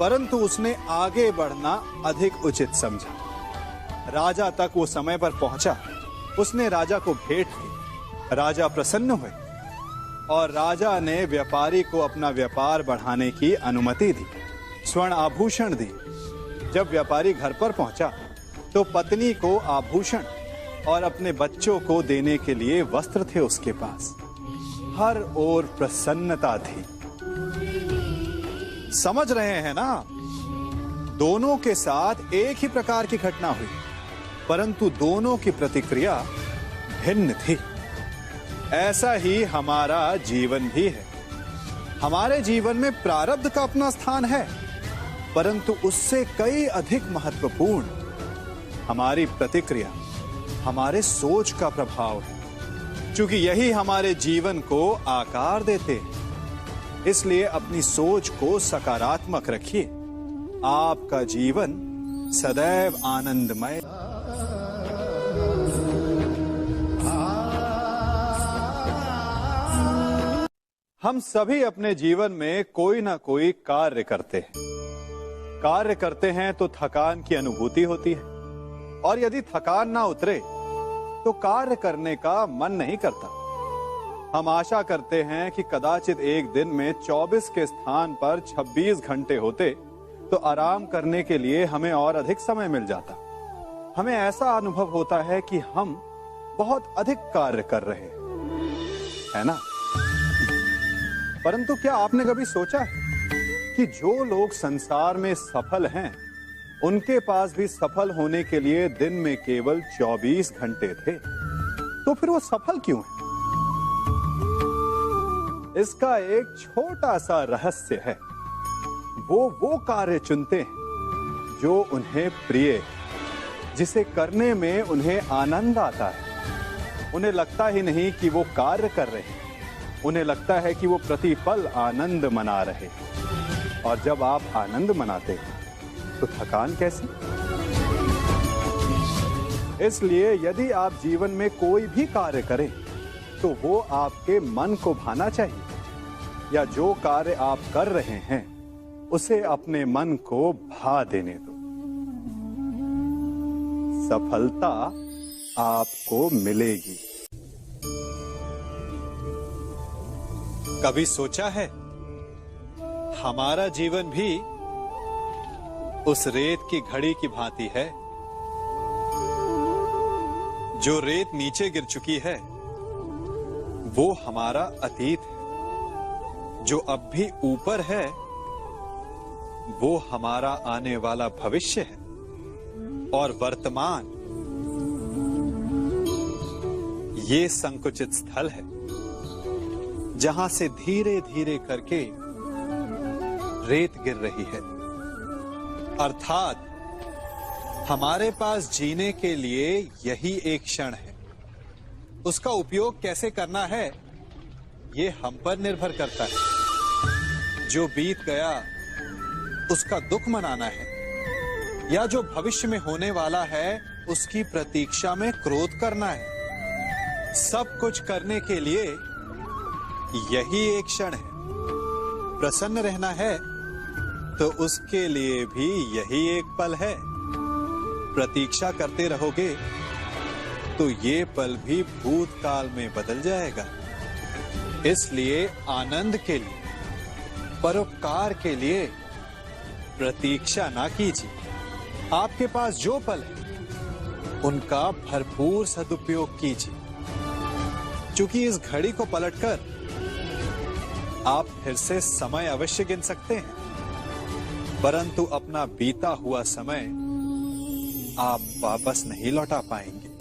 परंतु उसने आगे बढ़ना अधिक उचित समझा। राजा तक वो समय पर पहुंचा। उसने राजा को भेंट की। राजा प्रसन्न हुए और राजा ने व्यापारी को अपना व्यापार बढ़ाने की अनुमति दी, स्वर्ण आभूषण दी। जब व्यापारी घर पर पहुंचा तो पत्नी को आभूषण और अपने बच्चों को देने के लिए वस्त्र थे उसके पास। हर ओर प्रसन्नता थी। समझ रहे हैं ना? दोनों के साथ एक ही प्रकार की घटना हुई, परंतु दोनों की प्रतिक्रिया भिन्न थी। ऐसा ही हमारा जीवन भी है। हमारे जीवन में प्रारब्ध का अपना स्थान है, परंतु उससे कई अधिक महत्वपूर्ण हमारी प्रतिक्रिया, हमारे सोच का प्रभाव है। क्योंकि यही हमारे जीवन को आकार देते हैं। इसलिए अपनी सोच को सकारात्मक रखिए। आपका जीवन सदैव आनंदमय। हम सभी अपने जीवन में कोई ना कोई कार्य करते हैं। कार्य करते हैं तो थकान की अनुभूति होती है और यदि थकान ना उतरे तो कार्य करने का मन नहीं करता। हम आशा करते हैं कि कदाचित एक दिन में 24 के स्थान पर 26 घंटे होते तो आराम करने के लिए हमें और अधिक समय मिल जाता। हमें ऐसा अनुभव होता है कि हम बहुत अधिक कार्य कर रहे हैं, है ना? परंतु क्या आपने कभी सोचा है कि जो लोग संसार में सफल हैं, उनके पास भी सफल होने के लिए दिन में केवल 24 घंटे थे। तो फिर वो सफल क्यों है? इसका एक छोटा सा रहस्य है। वो कार्य चुनते हैं जो उन्हें प्रिय है, जिसे करने में उन्हें आनंद आता है। उन्हें लगता ही नहीं कि वो कार्य कर रहे हैं, उन्हें लगता है कि वो प्रतिपल आनंद मना रहे हैं। और जब आप आनंद मनाते हैं तो थकान कैसी? इसलिए यदि आप जीवन में कोई भी कार्य करें तो वो आपके मन को भाना चाहिए, या जो कार्य आप कर रहे हैं उसे अपने मन को भा देने दो। सफलता आपको मिलेगी। कभी सोचा है हमारा जीवन भी उस रेत की घड़ी की भांति है? जो रेत नीचे गिर चुकी है वो हमारा अतीत है, जो अब भी ऊपर है वो हमारा आने वाला भविष्य है, और वर्तमान ये संकुचित स्थल है जहां से धीरे धीरे करके रेत गिर रही है। अर्थात हमारे पास जीने के लिए यही एक क्षण है। उसका उपयोग कैसे करना है ये हम पर निर्भर करता है। जो बीत गया उसका दुख मनाना है, या जो भविष्य में होने वाला है उसकी प्रतीक्षा में क्रोध करना है। सब कुछ करने के लिए यही एक क्षण है। प्रसन्न रहना है तो उसके लिए भी यही एक पल है। प्रतीक्षा करते रहोगे तो ये पल भी भूतकाल में बदल जाएगा। इसलिए आनंद के लिए, परोपकार के लिए प्रतीक्षा ना कीजिए। आपके पास जो पल है उनका भरपूर सदुपयोग कीजिए, क्योंकि इस घड़ी को पलटकर आप फिर से समय अवश्य गिन सकते हैं, परंतु अपना बीता हुआ समय आप वापस नहीं लौटा पाएंगे।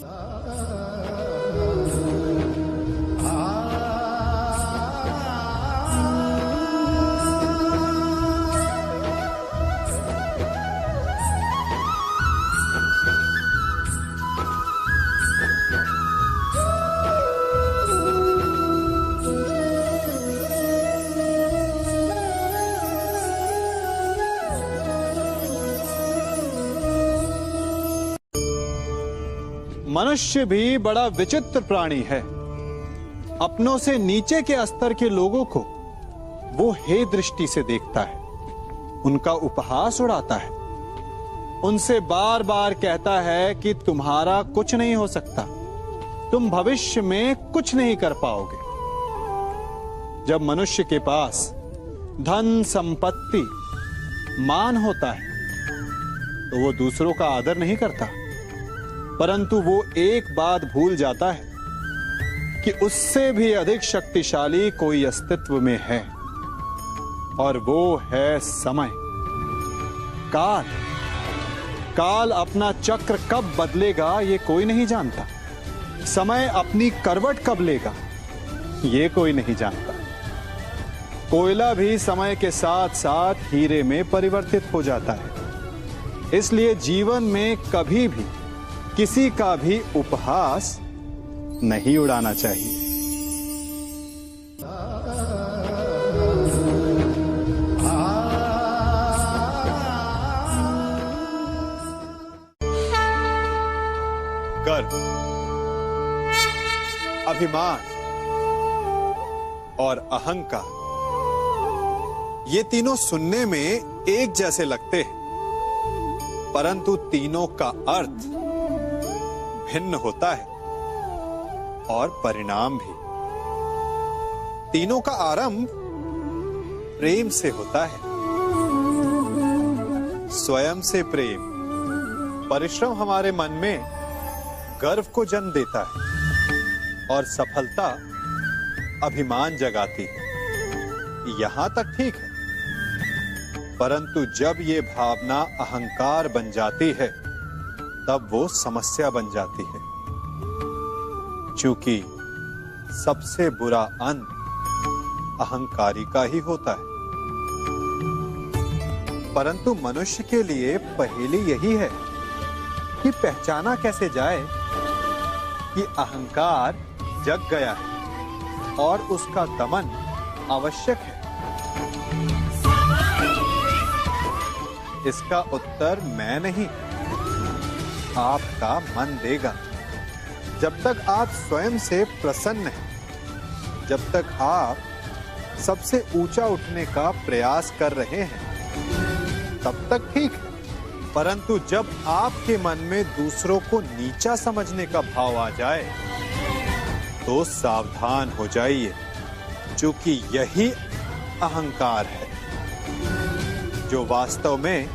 मनुष्य भी बड़ा विचित्र प्राणी है। अपनों से नीचे के स्तर के लोगों को वो हे दृष्टि से देखता है, उनका उपहास उड़ाता है, उनसे बार बार कहता है कि तुम्हारा कुछ नहीं हो सकता, तुम भविष्य में कुछ नहीं कर पाओगे। जब मनुष्य के पास धन, संपत्ति, मान होता है तो वो दूसरों का आदर नहीं करता, परंतु वो एक बात भूल जाता है कि उससे भी अधिक शक्तिशाली कोई अस्तित्व में है, और वो है समय। काल। काल अपना चक्र कब बदलेगा ये कोई नहीं जानता। समय अपनी करवट कब लेगा ये कोई नहीं जानता। कोयला भी समय के साथ साथ हीरे में परिवर्तित हो जाता है। इसलिए जीवन में कभी भी किसी का भी उपहास नहीं उड़ाना चाहिए। गर्व, अभिमान और अहंकार, ये तीनों सुनने में एक जैसे लगते हैं, परंतु तीनों का अर्थ भिन्न होता है और परिणाम भी। तीनों का आरंभ प्रेम से होता है। स्वयं से प्रेम, परिश्रम हमारे मन में गर्व को जन्म देता है, और सफलता अभिमान जगाती है। यहां तक ठीक है, परंतु जब ये भावना अहंकार बन जाती है तब वो समस्या बन जाती है, क्योंकि सबसे बुरा अंत अहंकारी का ही होता है। परंतु मनुष्य के लिए पहेली यही है कि पहचाना कैसे जाए कि अहंकार जग गया है और उसका दमन आवश्यक है। इसका उत्तर मैं नहीं, आपका मन देगा। जब तक आप स्वयं से प्रसन्न हैं, जब तक आप सबसे ऊंचा उठने का प्रयास कर रहे हैं, तब तक ठीक है। परंतु जब आपके मन में दूसरों को नीचा समझने का भाव आ जाए तो सावधान हो जाइए, क्योंकि यही अहंकार है जो वास्तव में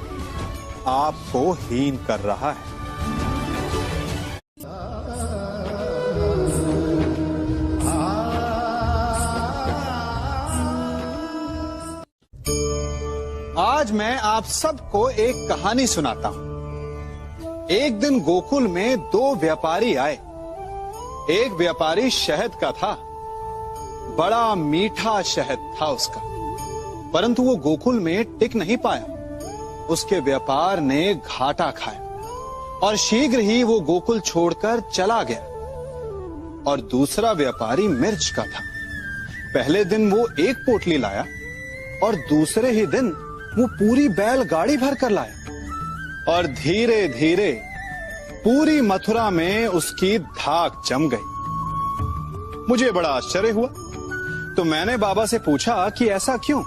आपको हीन कर रहा है। आज मैं आप सबको एक कहानी सुनाता हूं। एक दिन गोकुल में दो व्यापारी आए। एक व्यापारी शहद का था, बड़ा मीठा शहद था उसका, परंतु वो गोकुल में टिक नहीं पाया। उसके व्यापार ने घाटा खाया और शीघ्र ही वो गोकुल छोड़कर चला गया। और दूसरा व्यापारी मिर्च का था। पहले दिन वो एक पोटली लाया और दूसरे ही दिन वो पूरी बैलगाड़ी भर कर लाया और धीरे धीरे पूरी मथुरा में उसकी धाक जम गई। मुझे बड़ा आश्चर्य हुआ, तो मैंने बाबा से पूछा कि ऐसा क्यों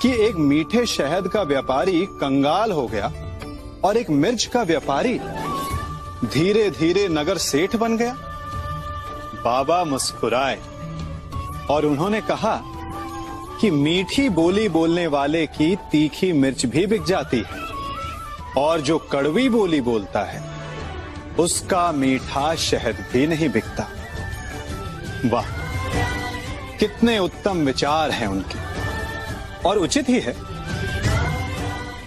कि एक मीठे शहद का व्यापारी कंगाल हो गया और एक मिर्च का व्यापारी धीरे धीरे नगर सेठ बन गया। बाबा मुस्कुराए और उन्होंने कहा कि मीठी बोली बोलने वाले की तीखी मिर्च भी बिक जाती है और जो कड़वी बोली बोलता है उसका मीठा शहद भी नहीं बिकता। वाह, कितने उत्तम विचार हैं उनके, और उचित ही है।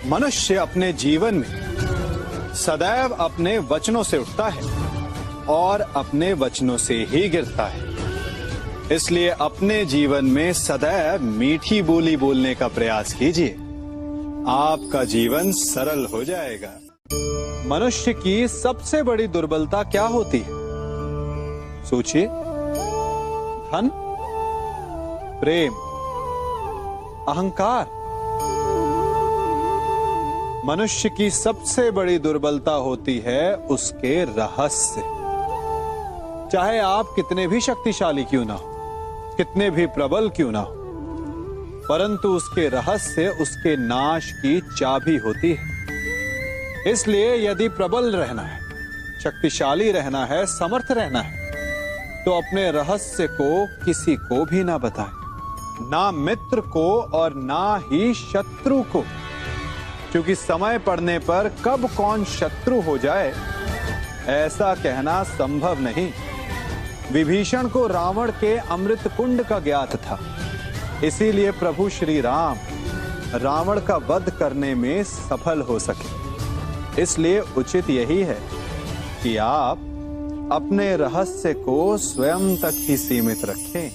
मनुष्य अपने जीवन में सदैव अपने वचनों से उठता है और अपने वचनों से ही गिरता है। इसलिए अपने जीवन में सदैव मीठी बोली बोलने का प्रयास कीजिए, आपका जीवन सरल हो जाएगा। मनुष्य की सबसे बड़ी दुर्बलता क्या होती है? सोचिए। धन, प्रेम, अहंकार। मनुष्य की सबसे बड़ी दुर्बलता होती है उसके रहस्य। चाहे आप कितने भी शक्तिशाली क्यों ना हो, कितने भी प्रबल क्यों ना हो, परंतु उसके रहस्य उसके नाश की चाबी होती है। इसलिए यदि प्रबल रहना है, शक्तिशाली रहना है, समर्थ रहना है, तो अपने रहस्य को किसी को भी ना बताएं, ना मित्र को और ना ही शत्रु को, क्योंकि समय पड़ने पर कब कौन शत्रु हो जाए ऐसा कहना संभव नहीं। विभीषण को रावण के अमृत कुंड का ज्ञात था, इसीलिए प्रभु श्री राम रावण का वध करने में सफल हो सके। इसलिए उचित यही है कि आप अपने रहस्य को स्वयं तक ही सीमित रखें।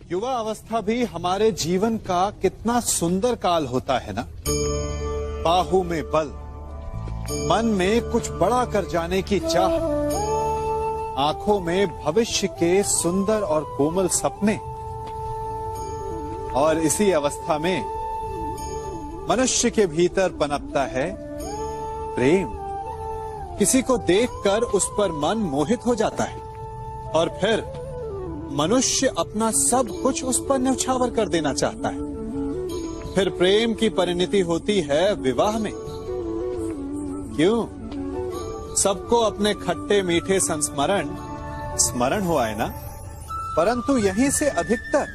युवा अवस्था भी हमारे जीवन का कितना सुंदर काल होता है ना। बाहु में बल, मन में कुछ बड़ा कर जाने की चाह, आंखों में भविष्य के सुंदर और कोमल सपने। और इसी अवस्था में मनुष्य के भीतर पनपता है प्रेम। किसी को देखकर उस पर मन मोहित हो जाता है और फिर मनुष्य अपना सब कुछ उस पर न्यौछावर कर देना चाहता है। फिर प्रेम की परिणति होती है विवाह में। क्यों? सबको अपने खट्टे मीठे संस्मरण स्मरण हुआ है ना। परंतु यहीं से अधिकतर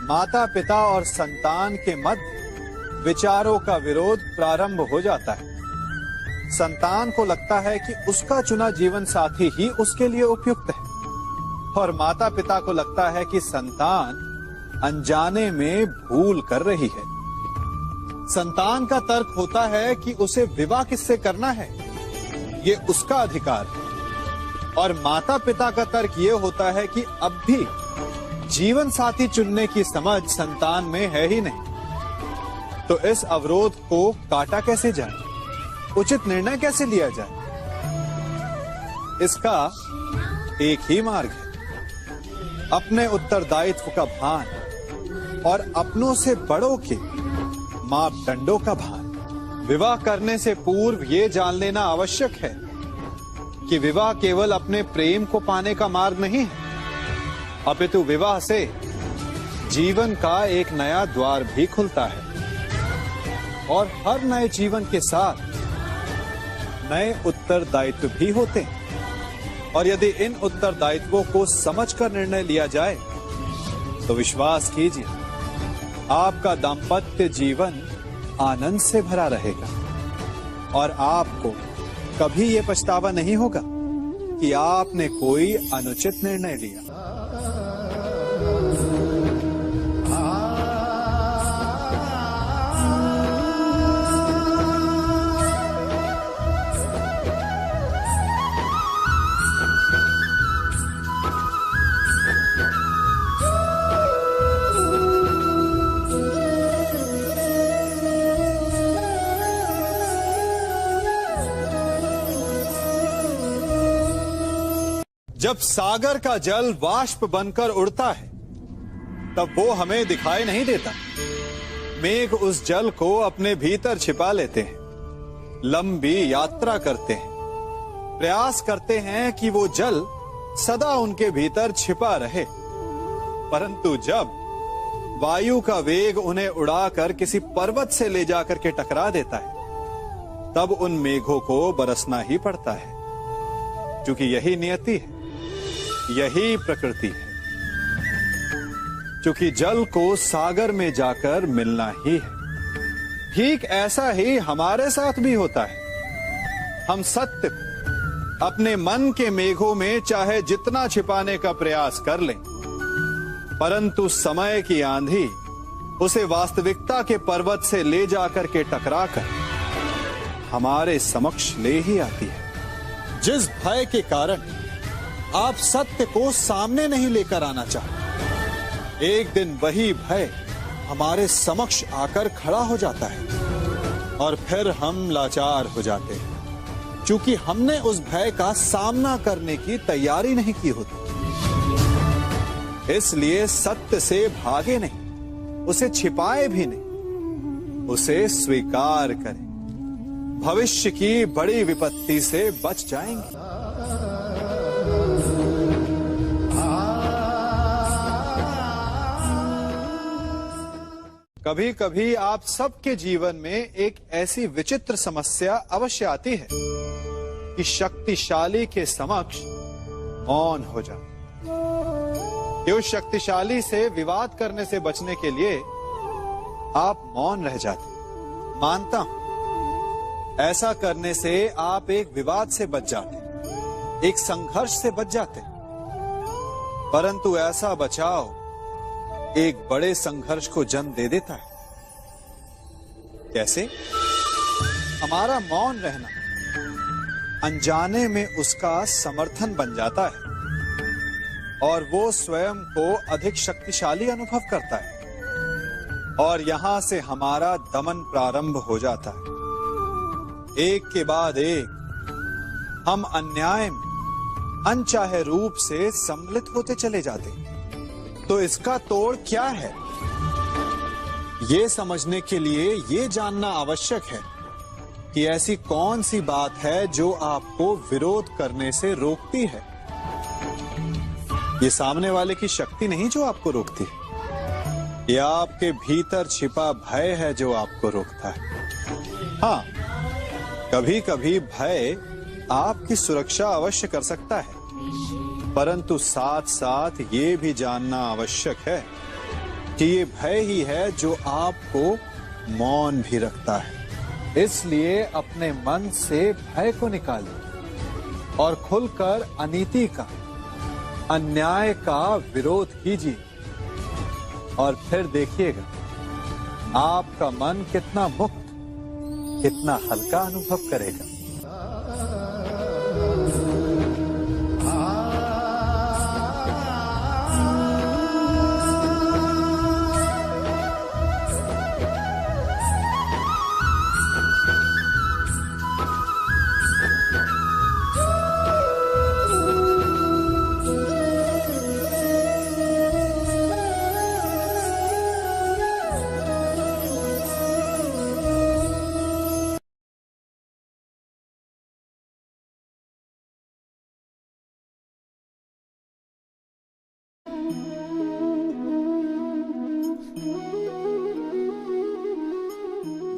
माता पिता और संतान के मध्य विचारों का विरोध प्रारंभ हो जाता है। संतान को लगता है कि उसका चुना जीवन साथी ही उसके लिए उपयुक्त है, और माता पिता को लगता है कि संतान अनजाने में भूल कर रही है। संतान का तर्क होता है कि उसे विवाह किससे करना है, ये उसका अधिकार है, और माता पिता का तर्क ये होता है कि अब भी जीवन साथी चुनने की समझ संतान में है ही नहीं। तो इस अवरोध को काटा कैसे जाए, उचित निर्णय कैसे लिया जाए? इसका एक ही मार्ग है, अपने उत्तरदायित्व का भान और अपनों से बड़ों के मापदंडों का भान। विवाह करने से पूर्व ये जान लेना आवश्यक है कि विवाह केवल अपने प्रेम को पाने का मार्ग नहीं है, अपितु विवाह से जीवन का एक नया द्वार भी खुलता है, और हर नए जीवन के साथ नए उत्तरदायित्व भी होते हैं। और यदि इन उत्तरदायित्वों को समझकर निर्णय लिया जाए तो विश्वास कीजिए, आपका दाम्पत्य जीवन आनंद से भरा रहेगा, और आपको कभी ये पछतावा नहीं होगा कि आपने कोई अनुचित निर्णय लिया। जब सागर का जल वाष्प बनकर उड़ता है तब वो हमें दिखाई नहीं देता। मेघ उस जल को अपने भीतर छिपा लेते हैं, लंबी यात्रा करते हैं, प्रयास करते हैं कि वो जल सदा उनके भीतर छिपा रहे, परंतु जब वायु का वेग उन्हें उड़ाकर किसी पर्वत से ले जाकर के टकरा देता है तब उन मेघों को बरसना ही पड़ता है, क्योंकि यही नियति है, यही प्रकृति है। क्योंकि जल को सागर में जाकर मिलना ही है। ठीक ऐसा ही हमारे साथ भी होता है। हम सत्य को अपने मन के मेघों में चाहे जितना छिपाने का प्रयास कर लें, परंतु समय की आंधी उसे वास्तविकता के पर्वत से ले जाकर के टकराकर हमारे समक्ष ले ही आती है। जिस भय के कारण आप सत्य को सामने नहीं लेकर आना चाहते, एक दिन वही भय हमारे समक्ष आकर खड़ा हो जाता है, और फिर हम लाचार हो जाते हैं, क्योंकि हमने उस भय का सामना करने की तैयारी नहीं की होती। इसलिए सत्य से भागे नहीं, उसे छिपाए भी नहीं, उसे स्वीकार करें। भविष्य की बड़ी विपत्ति से बच जाएंगे। कभी कभी आप सबके जीवन में एक ऐसी विचित्र समस्या अवश्य आती है कि शक्तिशाली के समक्ष मौन हो जाए। उस शक्तिशाली से विवाद करने से बचने के लिए आप मौन रह जाते। मानता हूं, ऐसा करने से आप एक विवाद से बच जाते, एक संघर्ष से बच जाते, परंतु ऐसा बचाव एक बड़े संघर्ष को जन्म दे देता है। कैसे? हमारा मौन रहना अनजाने में उसका समर्थन बन जाता है, और वो स्वयं को अधिक शक्तिशाली अनुभव करता है, और यहां से हमारा दमन प्रारंभ हो जाता है। एक के बाद एक हम अन्याय में अनचाहे रूप से सम्मिलित होते चले जाते हैं। तो इसका तोड़ क्या है? ये समझने के लिए ये जानना आवश्यक है कि ऐसी कौन सी बात है जो आपको विरोध करने से रोकती है। ये सामने वाले की शक्ति नहीं जो आपको रोकती है, ये आपके भीतर छिपा भय है जो आपको रोकता है। हाँ, कभी कभी भय आपकी सुरक्षा अवश्य कर सकता है, परंतु साथ साथ ये भी जानना आवश्यक है कि ये भय ही है जो आपको मौन भी रखता है। इसलिए अपने मन से भय को निकालिए और खुलकर अनीति का, अन्याय का विरोध कीजिए और फिर देखिएगा आपका मन कितना मुक्त, कितना हल्का अनुभव करेगा।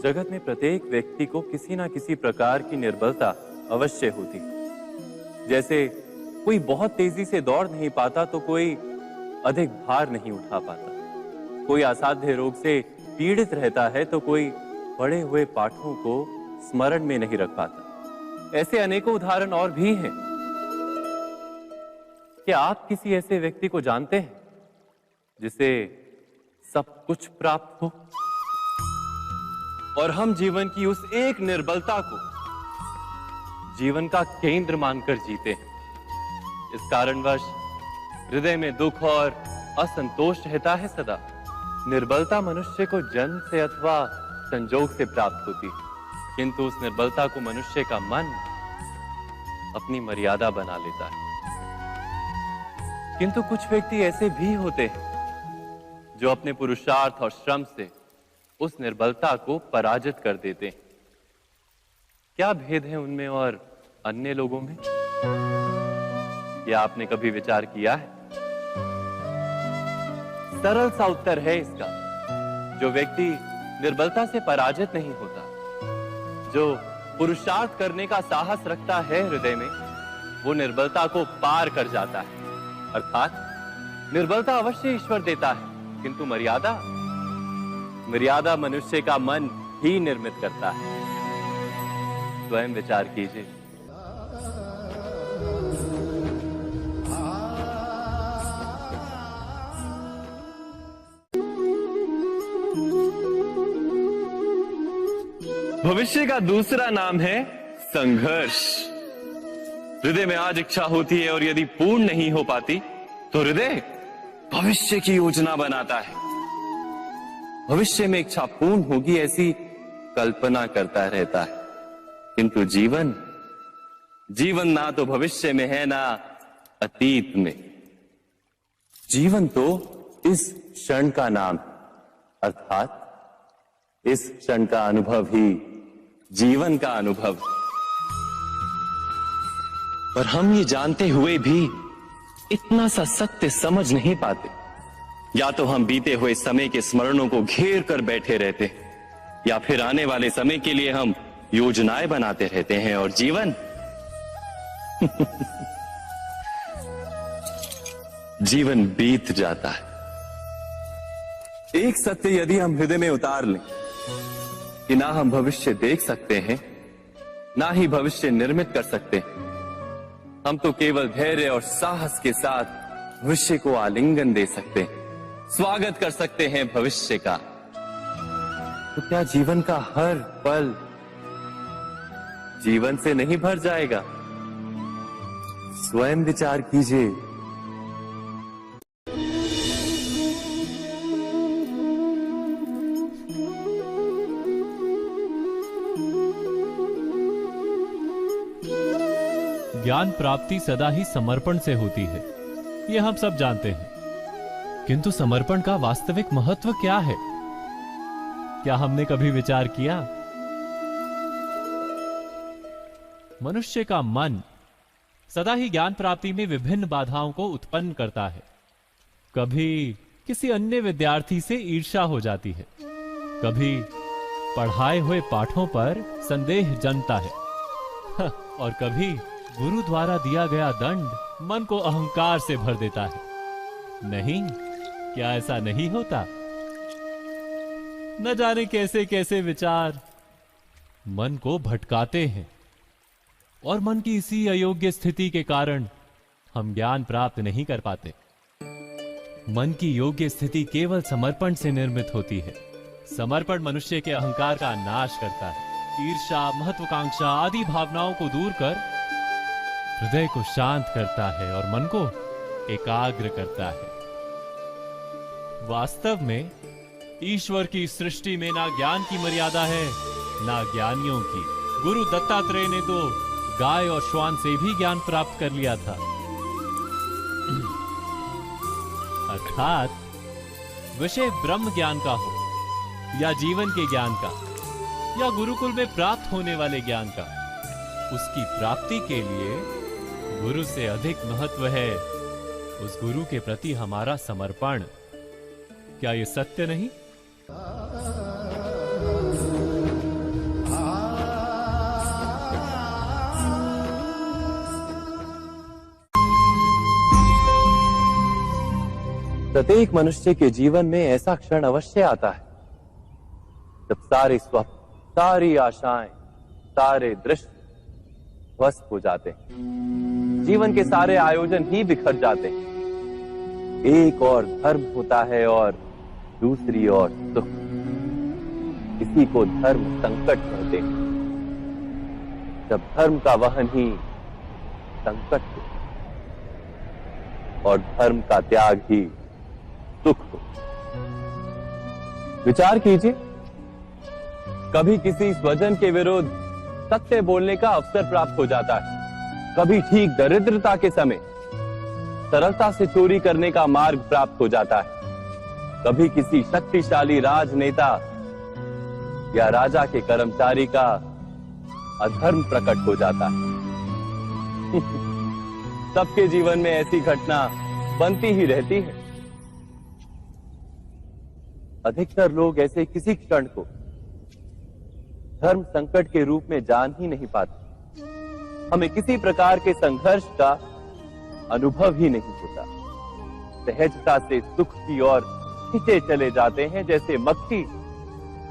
जगत में प्रत्येक व्यक्ति को किसी ना किसी प्रकार की निर्बलता अवश्य होती है। जैसे कोई बहुत तेजी से दौड़ नहीं पाता तो कोई अधिक भार नहीं उठा पाता, कोई असाध्य रोग से पीड़ित रहता है तो कोई पढ़े हुए पाठों को स्मरण में नहीं रख पाता। ऐसे अनेकों उदाहरण और भी हैं। क्या आप किसी ऐसे व्यक्ति को जानते हैं जिसे सब कुछ प्राप्त हो और हम जीवन की उस एक निर्बलता को जीवन का केंद्र मानकर जीते हैं? इस कारणवश हृदय में दुख और असंतोष रहता है सदा। निर्बलता मनुष्य को जन्म से अथवा संजोग से प्राप्त होती है, किंतु उस निर्बलता को मनुष्य का मन अपनी मर्यादा बना लेता है। किंतु कुछ व्यक्ति ऐसे भी होते हैं जो अपने पुरुषार्थ और श्रम से उस निर्बलता को पराजित कर देते हैं। क्या भेद है उनमें और अन्य लोगों में? क्या आपने कभी विचार किया है? सरल सा उत्तर है इसका। जो व्यक्ति निर्बलता से पराजित नहीं होता, जो पुरुषार्थ करने का साहस रखता है हृदय में, वो निर्बलता को पार कर जाता है। अर्थात निर्बलता अवश्य ईश्वर देता है, किंतु मर्यादा मनुष्य का मन ही निर्मित करता है। स्वयं विचार कीजिए। भविष्य का दूसरा नाम है संघर्ष। हृदय में आज इच्छा होती है और यदि पूर्ण नहीं हो पाती तो हृदय भविष्य की योजना बनाता है। भविष्य में इच्छा पूर्ण होगी ऐसी कल्पना करता रहता है, किंतु जीवन ना तो भविष्य में है ना अतीत में। जीवन तो इस क्षण का नाम, अर्थात इस क्षण का अनुभव ही जीवन का अनुभव। पर हम ये जानते हुए भी इतना सा सत्य समझ नहीं पाते। या तो हम बीते हुए समय के स्मरणों को घेर कर बैठे रहते, या फिर आने वाले समय के लिए हम योजनाएं बनाते रहते हैं और जीवन जीवन बीत जाता है। एक सत्य यदि हम हृदय में उतार लें कि ना हम भविष्य देख सकते हैं, ना ही भविष्य निर्मित कर सकते हैं, हम तो केवल धैर्य और साहस के साथ भविष्य को आलिंगन दे सकते हैं, स्वागत कर सकते हैं भविष्य का। तो क्या जीवन का हर पल जीवन से नहीं भर जाएगा? स्वयं विचार कीजिए। ज्ञान प्राप्ति सदा ही समर्पण से होती है, यह हम सब जानते हैं। किंतु समर्पण का वास्तविक महत्व क्या है? क्या हमने कभी विचार किया? मनुष्य का मन सदा ही ज्ञान प्राप्ति में विभिन्न बाधाओं को उत्पन्न करता है। कभी किसी अन्य विद्यार्थी से ईर्ष्या हो जाती है, कभी पढ़ाए हुए पाठों पर संदेह जन्मता है और कभी गुरु द्वारा दिया गया दंड मन को अहंकार से भर देता है। नहीं, क्या ऐसा नहीं होता? न जाने कैसे कैसे विचार मन को भटकाते हैं और मन की इसी अयोग्य स्थिति के कारण हम ज्ञान प्राप्त नहीं कर पाते। मन की योग्य स्थिति केवल समर्पण से निर्मित होती है। समर्पण मनुष्य के अहंकार का नाश करता है, ईर्ष्या, महत्वाकांक्षा आदि भावनाओं को दूर कर हृदय को शांत करता है और मन को एकाग्र करता है। वास्तव में ईश्वर की सृष्टि में ना ज्ञान की मर्यादा है ना ज्ञानियों की। गुरु दत्तात्रेय ने तो गाय और श्वान से भी ज्ञान प्राप्त कर लिया था। अर्थात विषय ब्रह्म ज्ञान का हो या जीवन के ज्ञान का या गुरुकुल में प्राप्त होने वाले ज्ञान का, उसकी प्राप्ति के लिए गुरु से अधिक महत्व है उस गुरु के प्रति हमारा समर्पण। क्या यह सत्य नहीं? प्रत्येक मनुष्य के जीवन में ऐसा क्षण अवश्य आता है जब सारे स्वप्न, सारी आशाएं, सारे दृश्य ध्वस्त हो जाते हैं। जीवन के सारे आयोजन ही बिखर जाते हैं। एक और धर्म होता है और दूसरी ओर सुख। इसी को धर्म संकट कहते हैं। जब धर्म का वहन ही संकट हो और धर्म का त्याग ही सुख हो। विचार कीजिए, कभी किसी स्वजन के विरुद्ध सत्य बोलने का अवसर प्राप्त हो जाता है, कभी ठीक दरिद्रता के समय सरलता से चोरी करने का मार्ग प्राप्त हो जाता है, कभी किसी शक्तिशाली राजनेता या राजा के कर्मचारी का अधर्म प्रकट हो जाता है। सबके जीवन में ऐसी घटना बनती ही रहती है। अधिकतर लोग ऐसे किसी क्षण को धर्म संकट के रूप में जान ही नहीं पाते। हमें किसी प्रकार के संघर्ष का अनुभव ही नहीं होता। सहजता से सुख की ओर खींचे चले जाते हैं, जैसे मक्खी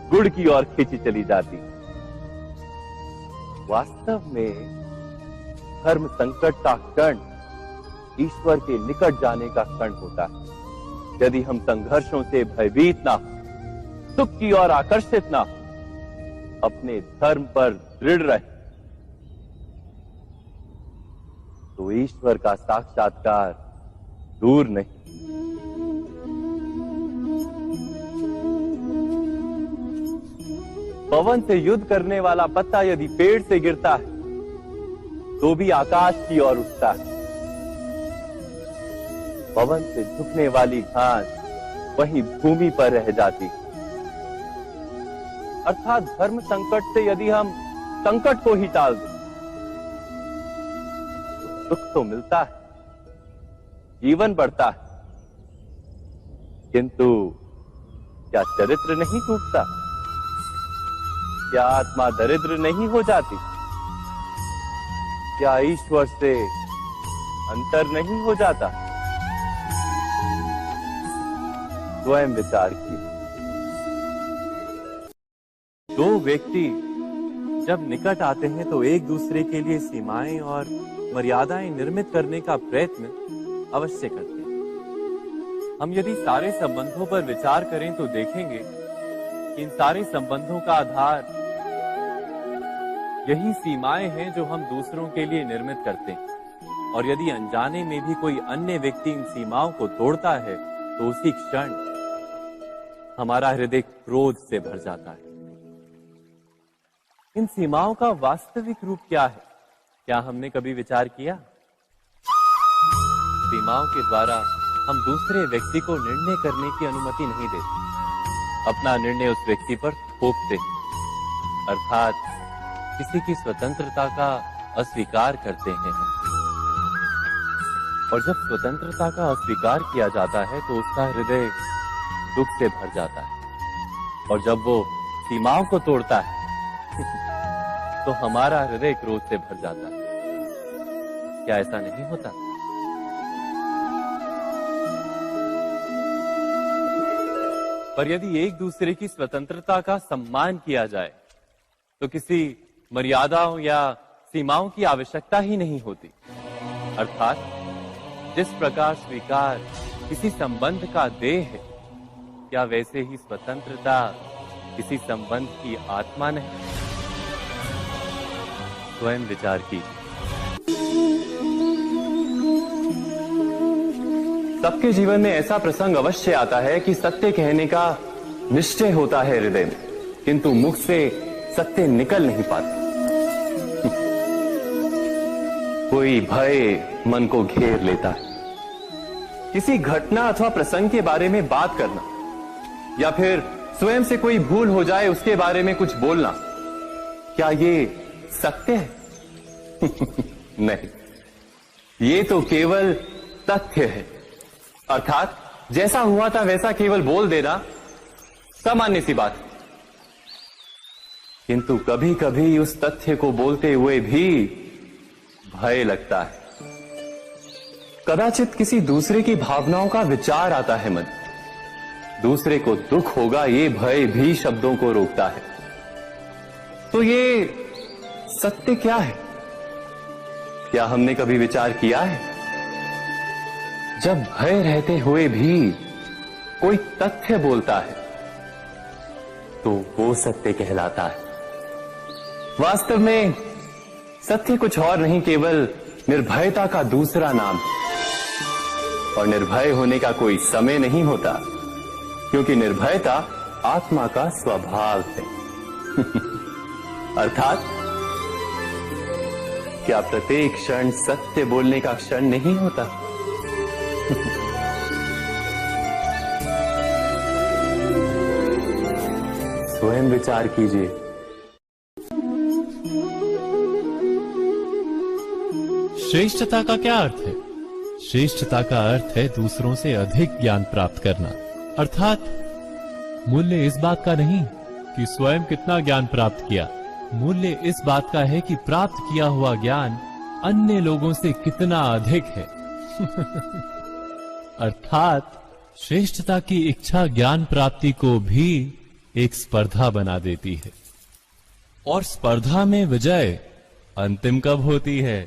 गुड़ की ओर खींची चली जाती। वास्तव में धर्म संकट का क्षण ईश्वर के निकट जाने का क्षण होता है। यदि हम संघर्षों से भयभीत ना हो, सुख की ओर आकर्षित ना हो, अपने धर्म पर दृढ़ रहे, तो ईश्वर का साक्षात्कार दूर नहीं। पवन से युद्ध करने वाला पत्ता यदि पेड़ से गिरता है तो भी आकाश की ओर उठता है। पवन से झुकने वाली घास वहीं भूमि पर रह जाती। अर्थात धर्म संकट से यदि हम संकट को ही टाल दें तो सुख तो मिलता है, जीवन बढ़ता है, किंतु क्या चरित्र नहीं टूटता? क्या आत्मा दरिद्र नहीं हो जाती? क्या ईश्वर से अंतर नहीं हो जाता? स्वयं विचार किए। दो व्यक्ति जब निकट आते हैं तो एक दूसरे के लिए सीमाएं और मर्यादाएं निर्मित करने का प्रयत्न अवश्य करते हैं। हम यदि सारे संबंधों पर विचार करें तो देखेंगे कि इन सारे संबंधों का आधार यही सीमाएं हैं जो हम दूसरों के लिए निर्मित करते हैं। और यदि अनजाने में भी कोई अन्य व्यक्ति इन सीमाओं को तोड़ता है तो उसी क्षण हमारा हृदय क्रोध से भर जाता है। इन सीमाओं का वास्तविक रूप क्या है? क्या हमने कभी विचार किया? सीमाओं के द्वारा हम दूसरे व्यक्ति को निर्णय करने की अनुमति नहीं देते, अपना निर्णय उस व्यक्ति पर थोपते हैं, अर्थात किसी की स्वतंत्रता का अस्वीकार करते हैं। और जब स्वतंत्रता का अस्वीकार किया जाता है तो उसका हृदय दुख से भर जाता है, और जब वो सीमाओं को तोड़ता है तो हमारा हृदय क्रोध से भर जाता है। क्या ऐसा नहीं होता? पर यदि एक दूसरे की स्वतंत्रता का सम्मान किया जाए तो किसी मर्यादाओं या सीमाओं की आवश्यकता ही नहीं होती। अर्थात जिस प्रकार स्वीकार किसी संबंध का देह है, क्या वैसे ही स्वतंत्रता किसी संबंध की आत्मा नहीं? स्वयं विचार कीजिए। सबके जीवन में ऐसा प्रसंग अवश्य आता है कि सत्य कहने का निश्चय होता है हृदय में, किंतु मुख से सत्य निकल नहीं पाता। कोई भय मन को घेर लेता है। किसी घटना अथवा प्रसंग के बारे में बात करना या फिर स्वयं से कोई भूल हो जाए उसके बारे में कुछ बोलना, क्या ये सत्य है? नहीं, ये तो केवल तथ्य है। अर्थात जैसा हुआ था वैसा केवल बोल देना सामान्य सी बात है। किंतु कभी कभी उस तथ्य को बोलते हुए भी भय लगता है। कदाचित किसी दूसरे की भावनाओं का विचार आता है मन, दूसरे को दुख होगा ये भय भी शब्दों को रोकता है। तो ये सत्य क्या है? क्या हमने कभी विचार किया है? जब भय रहते हुए भी कोई तथ्य बोलता है तो वो सत्य कहलाता है। वास्तव में सत्य कुछ और नहीं, केवल निर्भयता का दूसरा नाम है। और निर्भय होने का कोई समय नहीं होता, क्योंकि निर्भयता आत्मा का स्वभाव है। अर्थात क्या प्रत्येक क्षण सत्य बोलने का क्षण नहीं होता? स्वयं विचार कीजिए। श्रेष्ठता का क्या अर्थ है? श्रेष्ठता का अर्थ है दूसरों से अधिक ज्ञान प्राप्त करना। अर्थात मूल्य इस बात का नहीं कि स्वयं कितना ज्ञान प्राप्त किया, मूल्य इस बात का है कि प्राप्त किया हुआ ज्ञान अन्य लोगों से कितना अधिक है। अर्थात श्रेष्ठता की इच्छा ज्ञान प्राप्ति को भी एक स्पर्धा बना देती है। और स्पर्धा में विजय अंतिम कब होती है?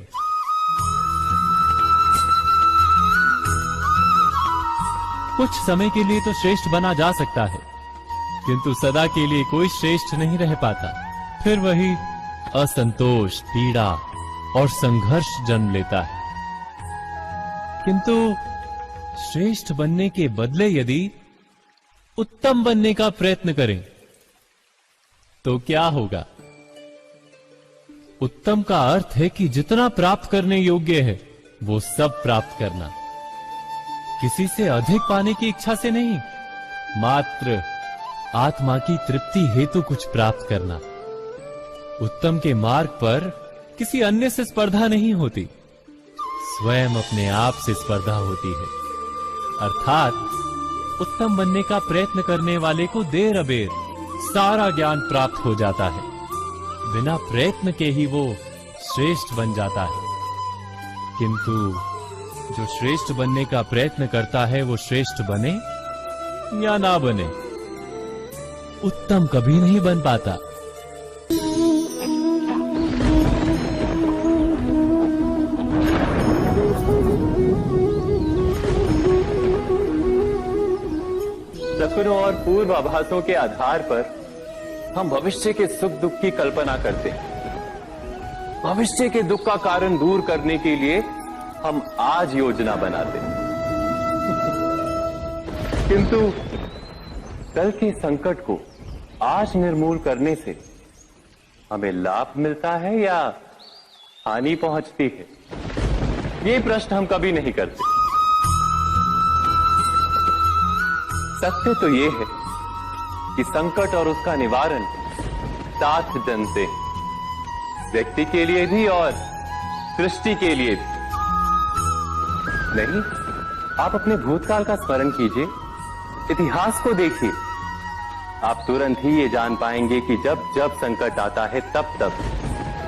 कुछ समय के लिए तो श्रेष्ठ बना जा सकता है, किंतु सदा के लिए कोई श्रेष्ठ नहीं रह पाता। फिर वही असंतोष, पीड़ा और संघर्ष जन्म लेता है। किंतु श्रेष्ठ बनने के बदले यदि उत्तम बनने का प्रयत्न करें तो क्या होगा? उत्तम का अर्थ है कि जितना प्राप्त करने योग्य है वो सब प्राप्त करना, किसी से अधिक पाने की इच्छा से नहीं, मात्र आत्मा की तृप्ति हेतु कुछ प्राप्त करना। उत्तम के मार्ग पर किसी अन्य से स्पर्धा नहीं होती, स्वयं अपने आप से स्पर्धा होती है। अर्थात उत्तम बनने का प्रयत्न करने वाले को देर अबेर सारा ज्ञान प्राप्त हो जाता है, बिना प्रयत्न के ही वो श्रेष्ठ बन जाता है। किंतु जो श्रेष्ठ बनने का प्रयत्न करता है वो श्रेष्ठ बने या ना बने, उत्तम कभी नहीं बन पाता। सपनों और पूर्वाभासों के आधार पर हम भविष्य के सुख दुख की कल्पना करते हैं। भविष्य के दुख का कारण दूर करने के लिए हम आज योजना बनाते हैं। किंतु कल के संकट को आज निर्मूल करने से हमें लाभ मिलता है या हानि पहुंचती है? ये प्रश्न हम कभी नहीं करते। सत्य तो ये है कि संकट और उसका निवारण साथ जनते हैं, व्यक्ति के लिए भी और सृष्टि के लिए भी। नहीं, आप अपने भूतकाल का स्मरण कीजिए, इतिहास को देखिए, आप तुरंत ही ये जान पाएंगे कि जब जब संकट आता है तब तब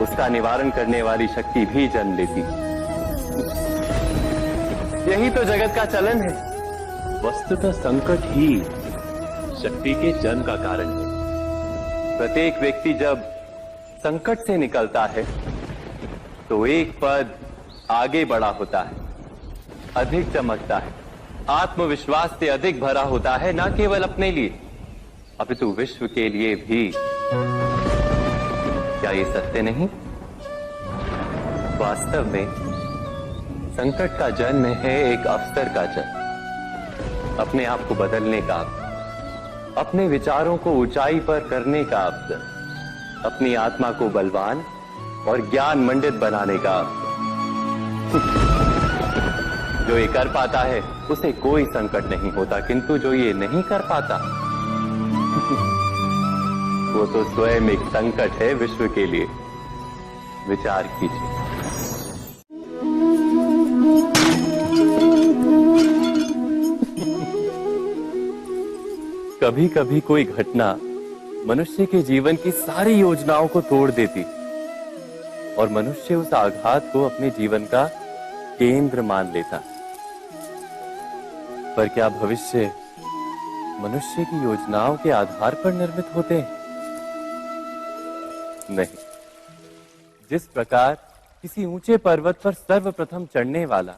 उसका निवारण करने वाली शक्ति भी जन्म लेती है। यही तो जगत का चलन है। वस्तुतः संकट ही शक्ति के जन्म का कारण है। प्रत्येक व्यक्ति जब संकट से निकलता है तो एक पद आगे बढ़ा होता है, अधिक चमकता है, आत्मविश्वास से अधिक भरा होता है, ना केवल अपने लिए अपितु विश्व के लिए भी। क्या ये सत्य नहीं? वास्तव में संकट का जन्म है एक अवसर का जन्म, अपने आप को बदलने का अवसर, अपने विचारों को ऊंचाई पर करने का अवसर, अपनी आत्मा को बलवान और ज्ञान मंडित बनाने का अवसर। जो ये कर पाता है उसे कोई संकट नहीं होता, किंतु जो ये नहीं कर पाता वो तो स्वयं एक संकट है विश्व के लिए। विचार कीजिए। कभी कभी कोई घटना मनुष्य के जीवन की सारी योजनाओं को तोड़ देती और मनुष्य उस आघात को अपने जीवन का केंद्र मान लेता। पर क्या भविष्य मनुष्य की योजनाओं के आधार पर निर्मित होते हैं? नहीं। जिस प्रकार किसी ऊंचे पर्वत पर सर्वप्रथम चढ़ने वाला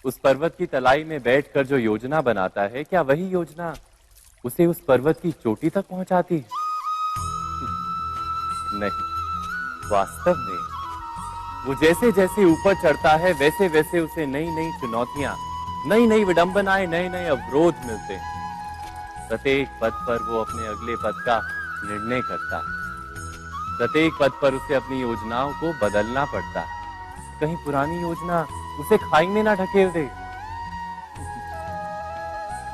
उस पर्वत की तलाई में बैठकर जो योजना बनाता है, क्या वही योजना उसे उस पर्वत की चोटी तक पहुंचाती है? नहीं। वास्तव में वो जैसे जैसे ऊपर चढ़ता है वैसे वैसे उसे नई नई चुनौतियां, नई नई विडंबनाएं, नए नए अवरोध मिलते हैं। प्रत्येक पद पर वो अपने अगले पद का निर्णय करता है। प्रत्येक पद पर उसे अपनी योजनाओं को बदलना पड़ता है। कहीं पुरानी योजना उसे खाई में ना ढकेल दे।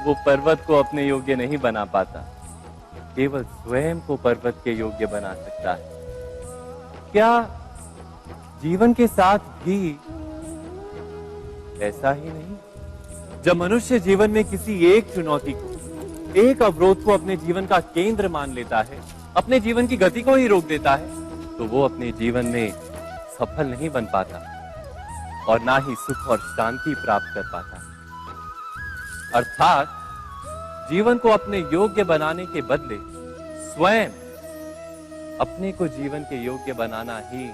वो पर्वत को अपने योग्य नहीं बना पाता, केवल स्वयं को पर्वत के योग्य बना सकता है। क्या जीवन के साथ भी ऐसा ही नहीं? जब मनुष्य जीवन में किसी एक चुनौती को, एक अवरोध को अपने जीवन का केंद्र मान लेता है, अपने जीवन की गति को ही रोक देता है, तो वो अपने जीवन में सफल नहीं बन पाता और ना ही सुख और शांति प्राप्त कर पाता। अर्थात जीवन को अपने योग्य बनाने के बदले स्वयं अपने को जीवन के योग्य बनाना ही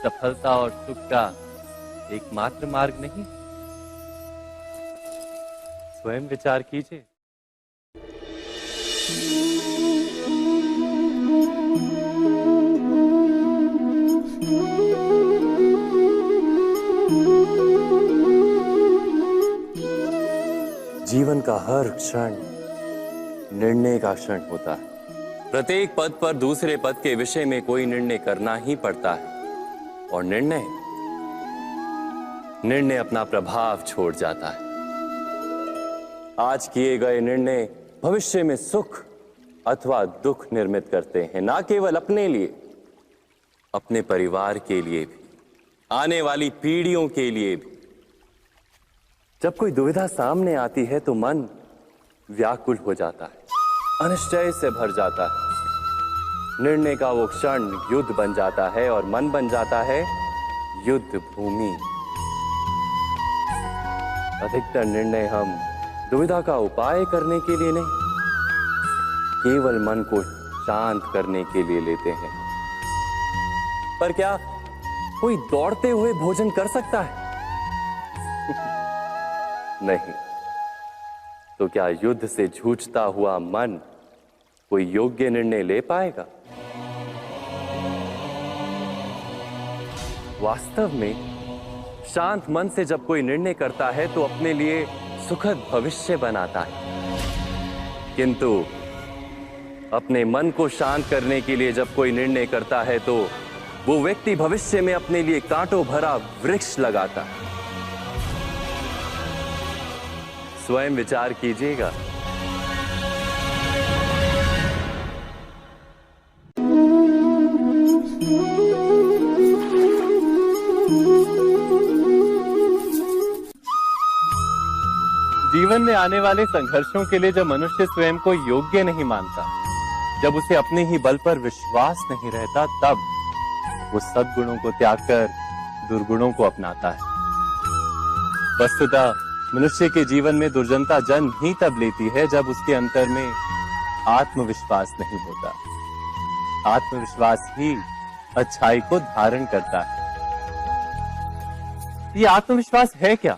सफलता और सुख का एकमात्र मार्ग नहीं। स्वयं विचार कीजिए। जीवन का हर क्षण निर्णय का क्षण होता है। प्रत्येक पद पर दूसरे पद के विषय में कोई निर्णय करना ही पड़ता है और निर्णय अपना प्रभाव छोड़ जाता है। आज किए गए निर्णय भविष्य में सुख अथवा दुख निर्मित करते हैं, ना केवल अपने लिए, अपने परिवार के लिए भी, आने वाली पीढ़ियों के लिए भी। जब कोई दुविधा सामने आती है तो मन व्याकुल हो जाता है, अनिश्चय से भर जाता है। निर्णय का वो क्षण युद्ध बन जाता है और मन बन जाता है युद्ध भूमि। अधिकतर निर्णय हम दुविधा का उपाय करने के लिए नहीं, केवल मन को शांत करने के लिए लेते हैं। पर क्या कोई दौड़ते हुए भोजन कर सकता है? नहीं। तो क्या युद्ध से जूझता हुआ मन कोई योग्य निर्णय ले पाएगा? वास्तव में शांत मन से जब कोई निर्णय करता है तो अपने लिए सुखद भविष्य बनाता है, किंतु अपने मन को शांत करने के लिए जब कोई निर्णय करता है तो वो व्यक्ति भविष्य में अपने लिए कांटों भरा वृक्ष लगाता है। स्वयं विचार कीजिएगा। जीवन में आने वाले संघर्षों के लिए जब मनुष्य स्वयं को योग्य नहीं मानता, जब उसे अपने ही बल पर विश्वास नहीं रहता, तब वो सद्गुणों को त्याग कर दुर्गुणों को अपनाता है। वस्तुतः मनुष्य के जीवन में दुर्जनता जन्म ही तब लेती है जब उसके अंतर में आत्मविश्वास नहीं होता। आत्मविश्वास ही अच्छाई को धारण करता है। ये आत्मविश्वास है क्या?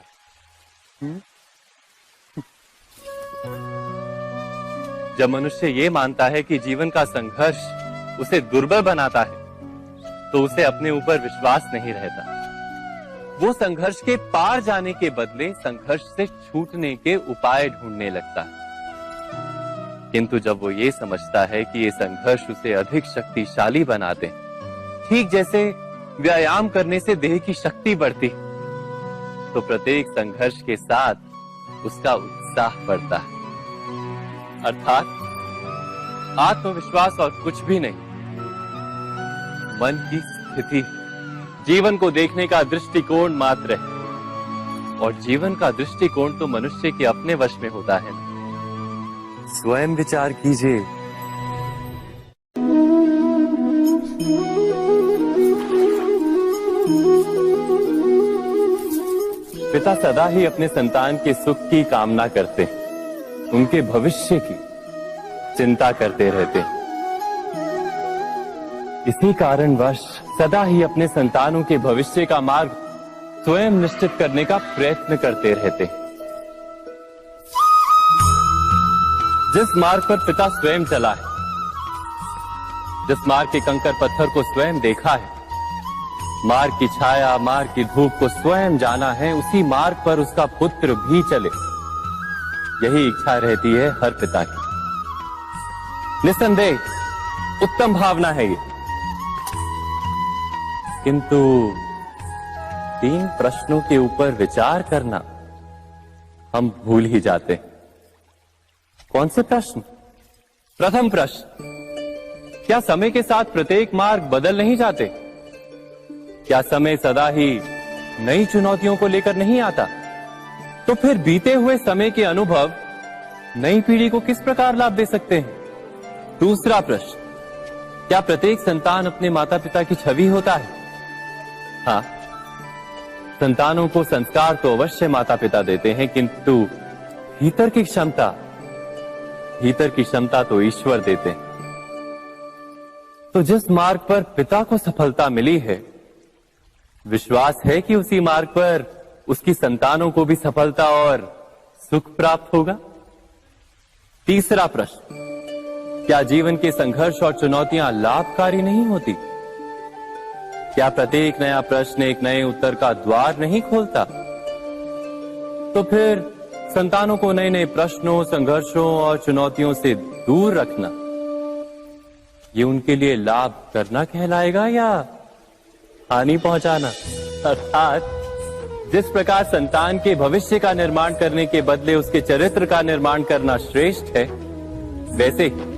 जब मनुष्य ये मानता है कि जीवन का संघर्ष उसे दुर्बल बनाता है, तो उसे अपने ऊपर विश्वास नहीं रहता। वो संघर्ष के पार जाने के बदले संघर्ष से छूटने के उपाय ढूंढने लगता है। किंतु जब वो ये समझता है कि ये संघर्ष उसे अधिक शक्तिशाली बनाते हैं, ठीक जैसे व्यायाम करने से देह की शक्ति बढ़ती, तो प्रत्येक संघर्ष के साथ उसका उत्साह बढ़ता है। अर्थात आत्मविश्वास और कुछ भी नहीं, मन की स्थिति, जीवन को देखने का दृष्टिकोण मात्र है। और जीवन का दृष्टिकोण तो मनुष्य के अपने वश में होता है। स्वयं विचार कीजिए। पिता सदा ही अपने संतान के सुख की कामना करते हैं, उनके भविष्य की चिंता करते रहते हैं। इसी कारणवश सदा ही अपने संतानों के भविष्य का मार्ग स्वयं निश्चित करने का प्रयत्न करते रहते हैं। जिस मार्ग पर पिता स्वयं चला है, जिस मार्ग के कंकर पत्थर को स्वयं देखा है, मार्ग की छाया, मार्ग की धूप को स्वयं जाना है, उसी मार्ग पर उसका पुत्र भी चले, यही इच्छा रहती है हर पिता की। निस्संदेह उत्तम भावना है ये। किंतु 3 प्रश्नों के ऊपर विचार करना हम भूल ही जाते हैं। कौन से प्रश्न? प्रथम प्रश्न, क्या समय के साथ प्रत्येक मार्ग बदल नहीं जाते? क्या समय सदा ही नई चुनौतियों को लेकर नहीं आता? तो फिर बीते हुए समय के अनुभव नई पीढ़ी को किस प्रकार लाभ दे सकते हैं? दूसरा प्रश्न, क्या प्रत्येक संतान अपने माता पिता की छवि होता है? हाँ, संतानों को संस्कार तो अवश्य माता पिता देते हैं, किंतु भीतर की क्षमता तो ईश्वर देते हैं। तो जिस मार्ग पर पिता को सफलता मिली है, विश्वास है कि उसी मार्ग पर उसकी संतानों को भी सफलता और सुख प्राप्त होगा। तीसरा प्रश्न, क्या जीवन के संघर्ष और चुनौतियां लाभकारी नहीं होती? क्या प्रत्येक नया प्रश्न एक नए उत्तर का द्वार नहीं खोलता? तो फिर संतानों को नए नए प्रश्नों, संघर्षों और चुनौतियों से दूर रखना, ये उनके लिए लाभ करना कहलाएगा या हानि पहुंचाना? अर्थात जिस प्रकार संतान के भविष्य का निर्माण करने के बदले उसके चरित्र का निर्माण करना श्रेष्ठ है, वैसे ही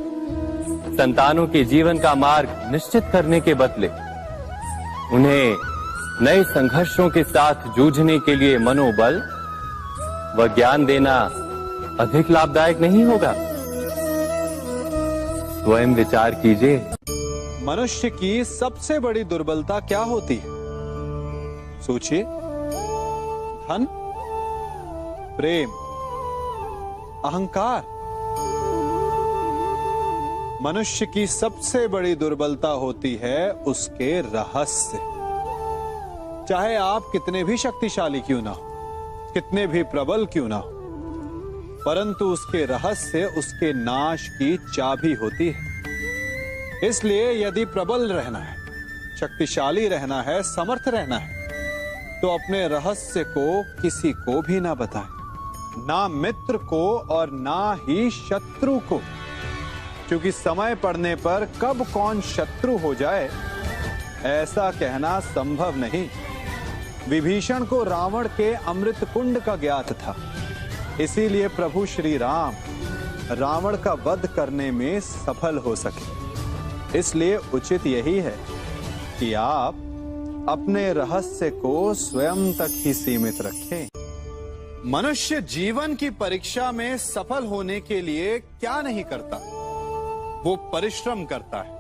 संतानों के जीवन का मार्ग निश्चित करने के बदले उन्हें नए संघर्षों के साथ जूझने के लिए मनोबल व ज्ञान देना अधिक लाभदायक नहीं होगा? स्वयं विचार कीजिए। मनुष्य की सबसे बड़ी दुर्बलता क्या होती है? सोचिए। धन, प्रेम, अहंकार। मनुष्य की सबसे बड़ी दुर्बलता होती है उसके रहस्य। चाहे आप कितने भी शक्तिशाली क्यों ना हो, कितने भी प्रबल क्यों ना हो, परंतु उसके रहस्य उसके नाश की चाबी होती है। इसलिए यदि प्रबल रहना है, शक्तिशाली रहना है, समर्थ रहना है, तो अपने रहस्य को किसी को भी ना बताएं, ना मित्र को और ना ही शत्रु को, क्योंकि समय पड़ने पर कब कौन शत्रु हो जाए ऐसा कहना संभव नहीं। विभीषण को रावण के अमृत कुंड का ज्ञात था, इसीलिए प्रभु श्री राम रावण का वध करने में सफल हो सके। इसलिए उचित यही है कि आप अपने रहस्य को स्वयं तक ही सीमित रखें। मनुष्य जीवन की परीक्षा में सफल होने के लिए क्या नहीं करता? वो परिश्रम करता है,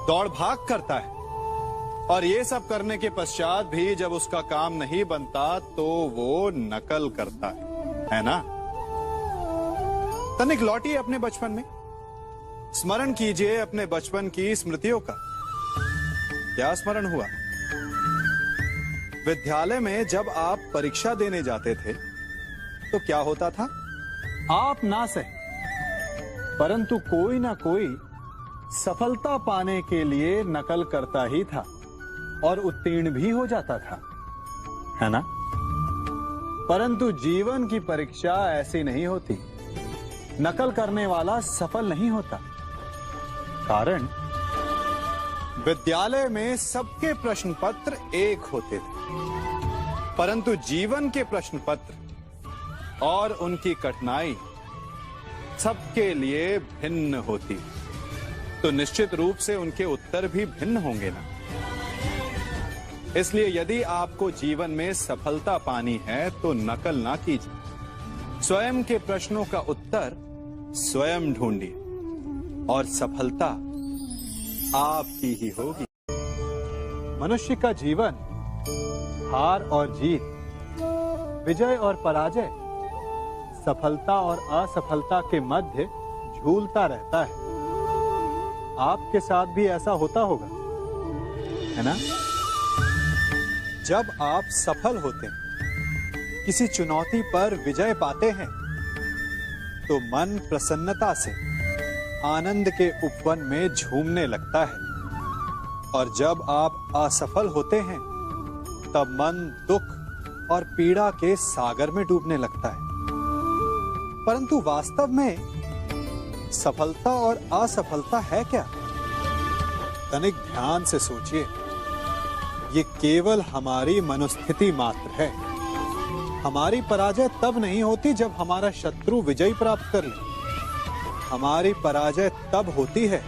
दौड़ भाग करता है, और ये सब करने के पश्चात भी जब उसका काम नहीं बनता तो वो नकल करता है ना? तनिक लौटिए अपने बचपन में, स्मरण कीजिए अपने बचपन की स्मृतियों का। क्या स्मरण हुआ? विद्यालय में जब आप परीक्षा देने जाते थे तो क्या होता था? आप ना सही परंतु कोई ना कोई सफलता पाने के लिए नकल करता ही था और उत्तीर्ण भी हो जाता था, है ना? परंतु जीवन की परीक्षा ऐसी नहीं होती। नकल करने वाला सफल नहीं होता। कारण विद्यालय में सबके प्रश्न पत्र एक होते थे, परंतु जीवन के प्रश्न पत्र और उनकी कठिनाई सबके लिए भिन्न होती, तो निश्चित रूप से उनके उत्तर भी भिन्न होंगे ना। इसलिए यदि आपको जीवन में सफलता पानी है तो नकल ना कीजिए, स्वयं के प्रश्नों का उत्तर स्वयं ढूंढिए और सफलता आपकी ही होगी। मनुष्य का जीवन हार और जीत, विजय और पराजय, सफलता और असफलता के मध्य झूलता रहता है। आपके साथ भी ऐसा होता होगा, है ना? जब आप सफल होते हैं, किसी चुनौती पर विजय पाते हैं, तो मन प्रसन्नता से आनंद के उपवन में झूमने लगता है, और जब आप असफल होते हैं तब मन दुख और पीड़ा के सागर में डूबने लगता है। परंतु वास्तव में सफलता और असफलता है क्या? तनिक ध्यान से सोचिए। ये केवल हमारी मनोस्थिति मात्र है। हमारी पराजय तब नहीं होती जब हमारा शत्रु विजय प्राप्त कर ले। हमारी पराजय तब होती है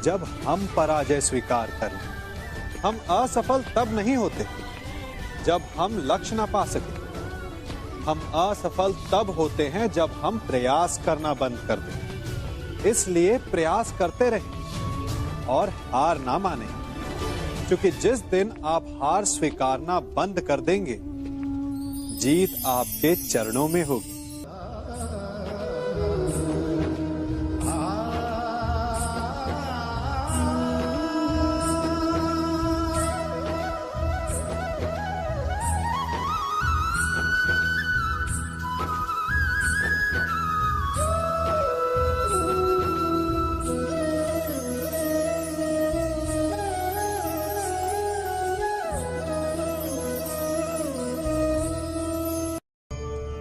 जब हम पराजय स्वीकार कर लें। हम असफल तब नहीं होते जब हम लक्ष्य ना पा सके। हम असफल तब होते हैं जब हम प्रयास करना बंद कर दें। इसलिए प्रयास करते रहें और हार ना माने, क्योंकि जिस दिन आप हार स्वीकारना बंद कर देंगे, जीत आपके चरणों में होगी।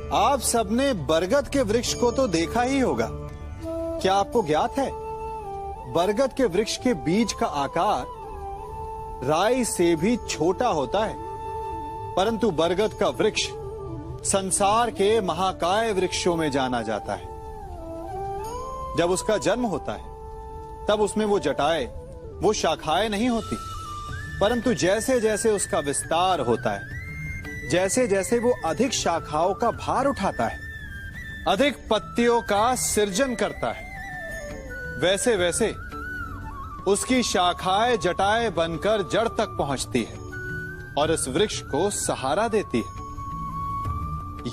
आप सबने बरगद के वृक्ष को तो देखा ही होगा। क्या आपको ज्ञात है, बरगद के वृक्ष के बीज का आकार राई से भी छोटा होता है, परंतु बरगद का वृक्ष संसार के महाकाय वृक्षों में जाना जाता है। जब उसका जन्म होता है तब उसमें वो जटाएं, वो शाखाएं नहीं होती, परंतु जैसे जैसे उसका विस्तार होता है, जैसे जैसे वो अधिक शाखाओं का भार उठाता है, अधिक पत्तियों का सृजन करता है, वैसे वैसे उसकी शाखाएं जटाएं बनकर जड़ तक पहुंचती है और इस वृक्ष को सहारा देती है।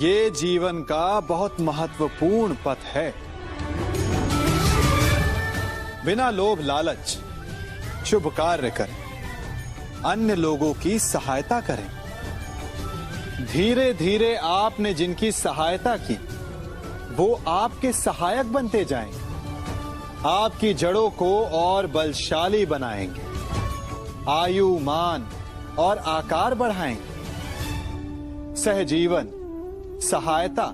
ये जीवन का बहुत महत्वपूर्ण पथ है। बिना लोभ लालच शुभ कार्य करें, अन्य लोगों की सहायता करें। धीरे धीरे आपने जिनकी सहायता की वो आपके सहायक बनते जाएंगे, आपकी जड़ों को और बलशाली बनाएंगे, आयु मान और आकार बढ़ाएंगे। सहजीवन, सहायता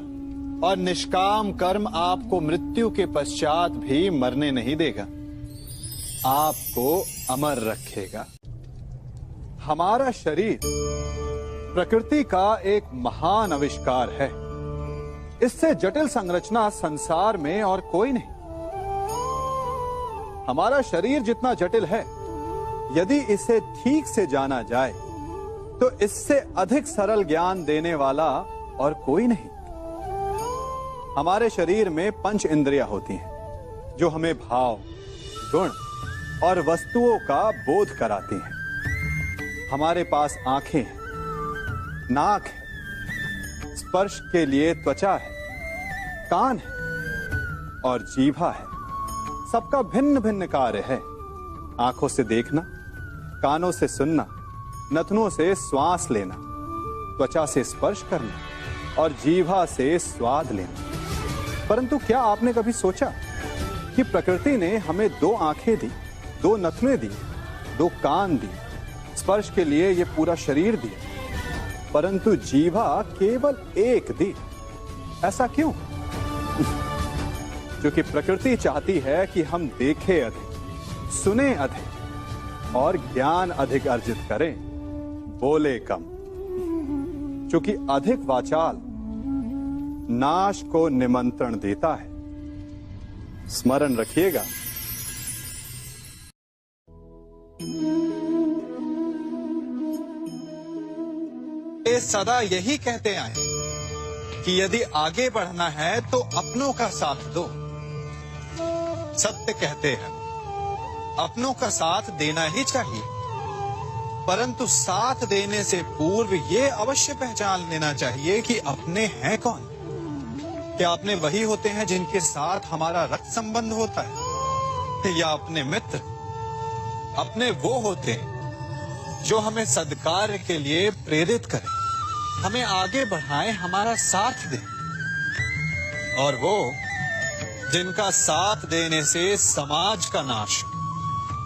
और निष्काम कर्म आपको मृत्यु के पश्चात भी मरने नहीं देगा, आपको अमर रखेगा। हमारा शरीर प्रकृति का एक महान आविष्कार है। इससे जटिल संरचना संसार में और कोई नहीं। हमारा शरीर जितना जटिल है, यदि इसे ठीक से जाना जाए तो इससे अधिक सरल ज्ञान देने वाला और कोई नहीं। हमारे शरीर में 5 इंद्रियां होती हैं जो हमें भाव, गुण और वस्तुओं का बोध कराती हैं। हमारे पास आंखें हैं, नाक है, स्पर्श के लिए त्वचा है, कान है और जीभा है। सबका भिन्न भिन्न कार्य है। आंखों से देखना, कानों से सुनना, नथनों से श्वास लेना, त्वचा से स्पर्श करना और जीवा से स्वाद लेना। परंतु क्या आपने कभी सोचा कि प्रकृति ने हमें 2 आंखें दी, 2 नथुने दी, 2 कान दी, स्पर्श के लिए ये पूरा शरीर दिया, परंतु जीवा केवल 1 दी? ऐसा क्यों? क्योंकि प्रकृति चाहती है कि हम देखें अधिक, सुने अधिक और ज्ञान अधिक अर्जित करें, बोले कम। क्योंकि अधिक वाचाल नाश को निमंत्रण देता है। स्मरण रखिएगा। ये सदा यही कहते आए कि यदि आगे बढ़ना है तो अपनों का साथ दो। सत्य कहते हैं, अपनों का साथ देना ही चाहिए, परंतु साथ देने से पूर्व ये अवश्य पहचान लेना चाहिए कि अपने हैं कौन। क्या अपने वही होते हैं जिनके साथ हमारा रक्त संबंध होता है, या अपने मित्र? अपने वो होते हैं जो हमें सद्कार्य के लिए प्रेरित करें, हमें आगे बढ़ाएं, हमारा साथ दें। और वो जिनका साथ देने से समाज का नाश,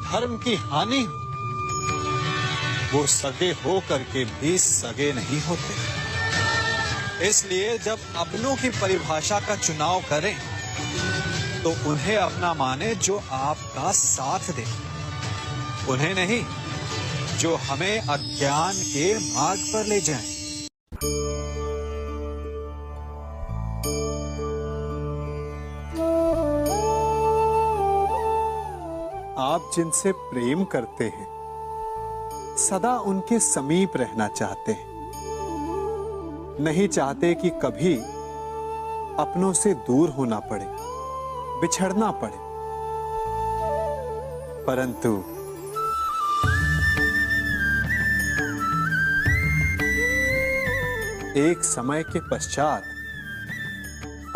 धर्म की हानि हो, वो सगे हो करके भी सगे नहीं होते। इसलिए जब अपनों की परिभाषा का चुनाव करें तो उन्हें अपना माने जो आपका साथ दे, उन्हें नहीं जो हमें अज्ञान के मार्ग पर ले जाएं। आप जिनसे प्रेम करते हैं सदा उनके समीप रहना चाहते हैं, नहीं चाहते कि कभी अपनों से दूर होना पड़े, बिछड़ना पड़े। परंतु एक समय के पश्चात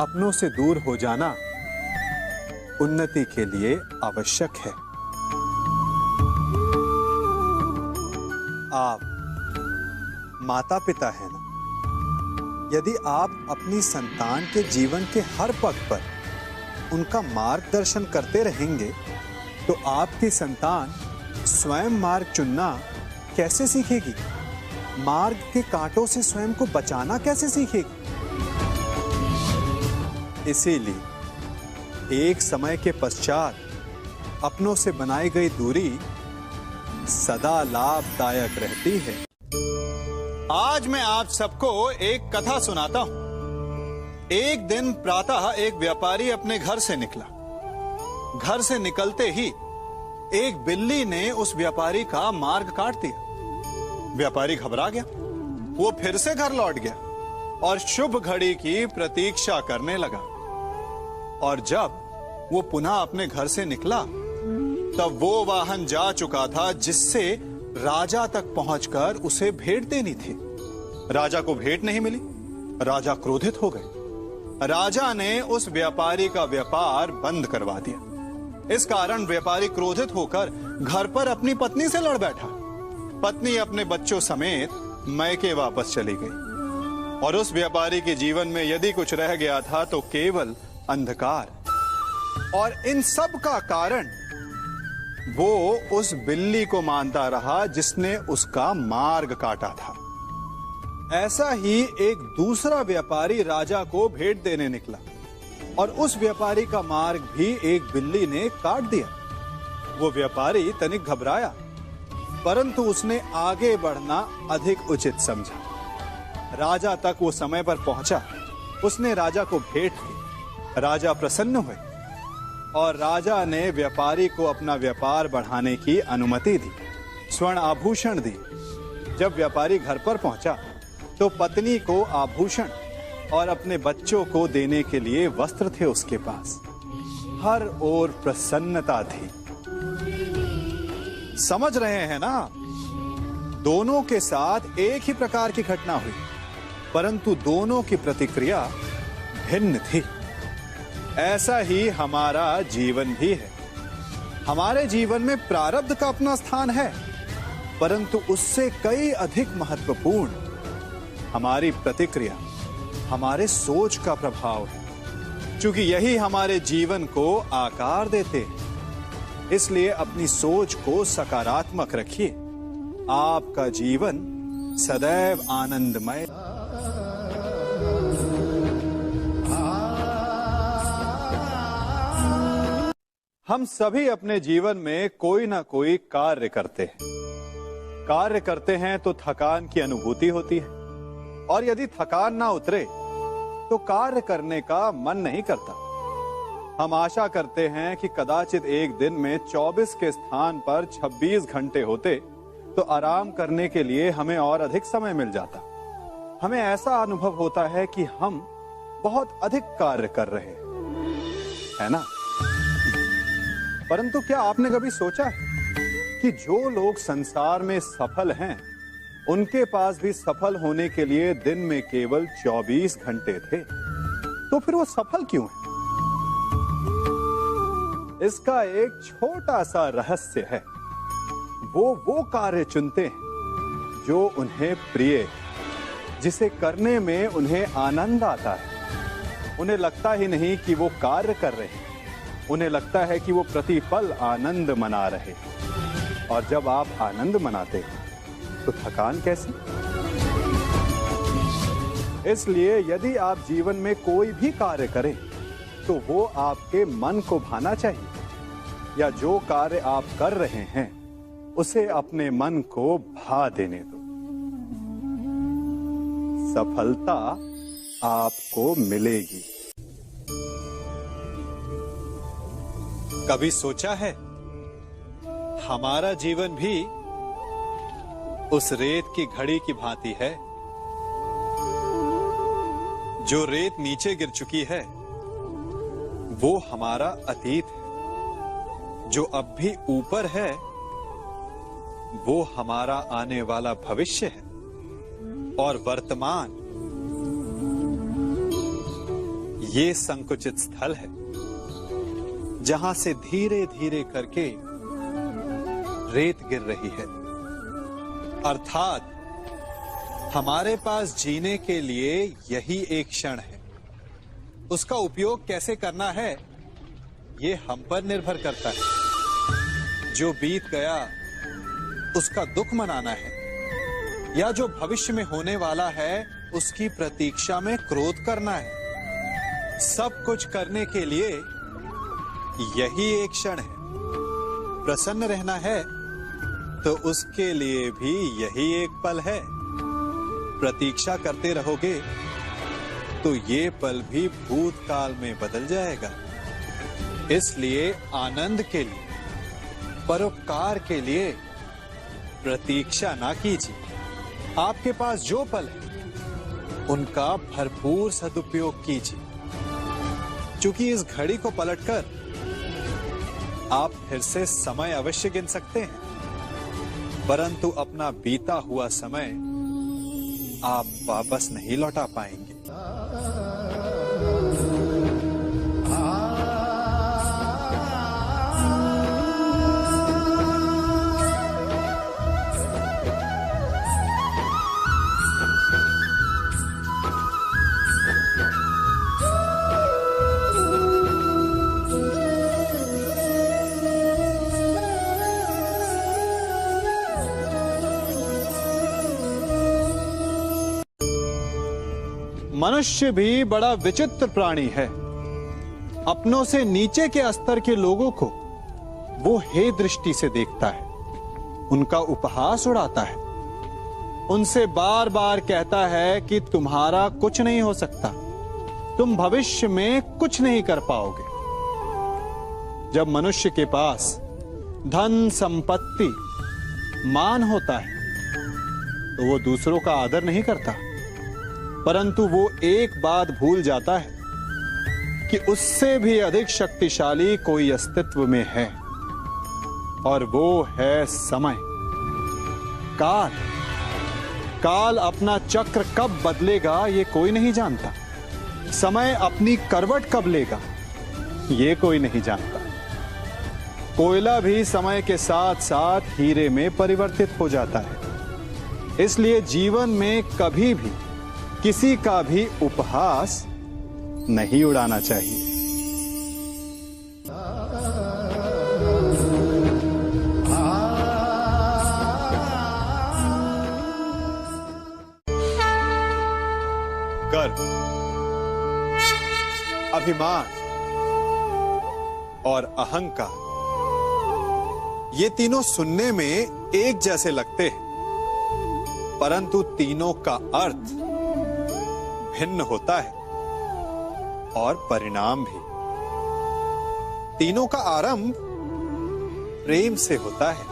अपनों से दूर हो जाना उन्नति के लिए आवश्यक है। आप माता पिता हैं ना? यदि आप अपनी संतान के जीवन के हर पग पर उनका मार्गदर्शन करते रहेंगे तो आपकी संतान स्वयं मार्ग चुनना कैसे सीखेगी? मार्ग के कांटों से स्वयं को बचाना कैसे सीखेगी? इसीलिए एक समय के पश्चात अपनों से बनाई गई दूरी सदा लाभदायक रहती है। आज मैं आप सबको एक कथा सुनाता हूं। एक दिन प्रातः एक व्यापारी अपने घर से निकला। घर से निकलते ही एक बिल्ली ने उस व्यापारी का मार्ग काट दिया। व्यापारी घबरा गया, वो फिर से घर लौट गया और शुभ घड़ी की प्रतीक्षा करने लगा। और जब वो पुनः अपने घर से निकला तब वो वाहन जा चुका था जिससे राजा तक पहुंचकर उसे भेंट देनी थी। राजा को भेंट नहीं मिली। राजा क्रोधित हो गए। राजा ने उस व्यापारी का व्यापार बंद करवा दिया। इस कारण व्यापारी क्रोधित होकर घर पर अपनी पत्नी से लड़ बैठा। पत्नी अपने बच्चों समेत मैके वापस चली गई और उस व्यापारी के जीवन में यदि कुछ रह गया था तो केवल अंधकार। और इन सब का कारण वो उस बिल्ली को मानता रहा जिसने उसका मार्ग काटा था। ऐसा ही एक दूसरा व्यापारी राजा को भेंट देने निकला और उस व्यापारी का मार्ग भी एक बिल्ली ने काट दिया। वो व्यापारी तनिक घबराया, परंतु उसने आगे बढ़ना अधिक उचित समझा। राजा तक वो समय पर पहुंचा। उसने राजा को भेंट की। राजा प्रसन्न हुए और राजा ने व्यापारी को अपना व्यापार बढ़ाने की अनुमति दी, स्वर्ण आभूषण दी। जब व्यापारी घर पर पहुंचा तो पत्नी को आभूषण और अपने बच्चों को देने के लिए वस्त्र थे उसके पास। हर ओर प्रसन्नता थी। समझ रहे हैं ना? दोनों के साथ एक ही प्रकार की घटना हुई, परंतु दोनों की प्रतिक्रिया भिन्न थी। ऐसा ही हमारा जीवन भी है। हमारे जीवन में प्रारब्ध का अपना स्थान है, परंतु उससे कई अधिक महत्वपूर्ण हमारी प्रतिक्रिया, हमारे सोच का प्रभाव है, क्योंकि यही हमारे जीवन को आकार देते हैं। इसलिए अपनी सोच को सकारात्मक रखिए। आपका जीवन सदैव आनंदमय। हम सभी अपने जीवन में कोई ना कोई कार्य करते हैं। कार्य करते हैं तो थकान की अनुभूति होती है, और यदि थकान ना उतरे तो कार्य करने का मन नहीं करता। हम आशा करते हैं कि कदाचित एक दिन में 24 के स्थान पर 26 घंटे होते तो आराम करने के लिए हमें और अधिक समय मिल जाता। हमें ऐसा अनुभव होता है कि हम बहुत अधिक कार्य कर रहे हैं, है ना? परंतु क्या आपने कभी सोचा है कि जो लोग संसार में सफल हैं, उनके पास भी सफल होने के लिए दिन में केवल 24 घंटे थे, तो फिर वो सफल क्यों है? इसका एक छोटा सा रहस्य है। वो कार्य चुनते हैं जो उन्हें प्रिय है, जिसे करने में उन्हें आनंद आता है। उन्हें लगता ही नहीं कि वो कार्य कर रहे हैं, उन्हें लगता है कि वो प्रतिपल आनंद मना रहे हैं। और जब आप आनंद मनाते हैं तो थकान कैसी? इसलिए यदि आप जीवन में कोई भी कार्य करें तो वो आपके मन को भाना चाहिए, या जो कार्य आप कर रहे हैं उसे अपने मन को भा देने दो। सफलता आपको मिलेगी। कभी सोचा है हमारा जीवन भी उस रेत की घड़ी की भांति है? जो रेत नीचे गिर चुकी है वो हमारा अतीत है, जो अब भी ऊपर है वो हमारा आने वाला भविष्य है, और वर्तमान ये संकुचित स्थल है जहां से धीरे धीरे करके रेत गिर रही है। अर्थात हमारे पास जीने के लिए यही एक क्षण है। उसका उपयोग कैसे करना है ये हम पर निर्भर करता है। जो बीत गया उसका दुख मनाना है, या जो भविष्य में होने वाला है उसकी प्रतीक्षा में क्रोध करना है। सब कुछ करने के लिए यही एक क्षण है। प्रसन्न रहना है तो उसके लिए भी यही एक पल है। प्रतीक्षा करते रहोगे तो ये पल भी भूतकाल में बदल जाएगा। इसलिए आनंद के लिए, परोपकार के लिए प्रतीक्षा ना कीजिए। आपके पास जो पल है उनका भरपूर सदुपयोग कीजिए, क्योंकि इस घड़ी को पलटकर आप फिर से समय अवश्य गिन सकते हैं, परंतु अपना बीता हुआ समय आप वापस नहीं लौटा पाएंगे। मनुष्य भी बड़ा विचित्र प्राणी है। अपनों से नीचे के स्तर के लोगों को वो हे दृष्टि से देखता है, उनका उपहास उड़ाता है, उनसे बार बार कहता है कि तुम्हारा कुछ नहीं हो सकता, तुम भविष्य में कुछ नहीं कर पाओगे। जब मनुष्य के पास धन, संपत्ति, मान होता है तो वो दूसरों का आदर नहीं करता, परंतु वो एक बात भूल जाता है कि उससे भी अधिक शक्तिशाली कोई अस्तित्व में है, और वो है समय। काल। काल अपना चक्र कब बदलेगा ये कोई नहीं जानता। समय अपनी करवट कब लेगा ये कोई नहीं जानता। कोयला भी समय के साथ साथ हीरे में परिवर्तित हो जाता है। इसलिए जीवन में कभी भी किसी का भी उपहास नहीं उड़ाना चाहिए। गर्व, अभिमान और अहंकार, ये तीनों सुनने में एक जैसे लगते हैं, परंतु तीनों का अर्थ भिन्न होता है और परिणाम भी। तीनों का आरंभ प्रेम से होता है।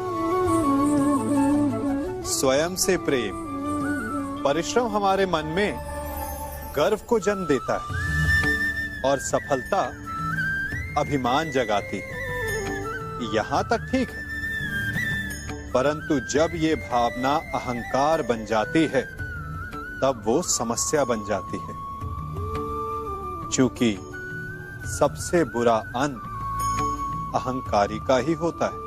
स्वयं से प्रेम, परिश्रम हमारे मन में गर्व को जन्म देता है और सफलता अभिमान जगाती है। यहां तक ठीक है, परंतु जब ये भावना अहंकार बन जाती है तब वो समस्या बन जाती है, क्योंकि सबसे बुरा अंत अहंकारी का ही होता है।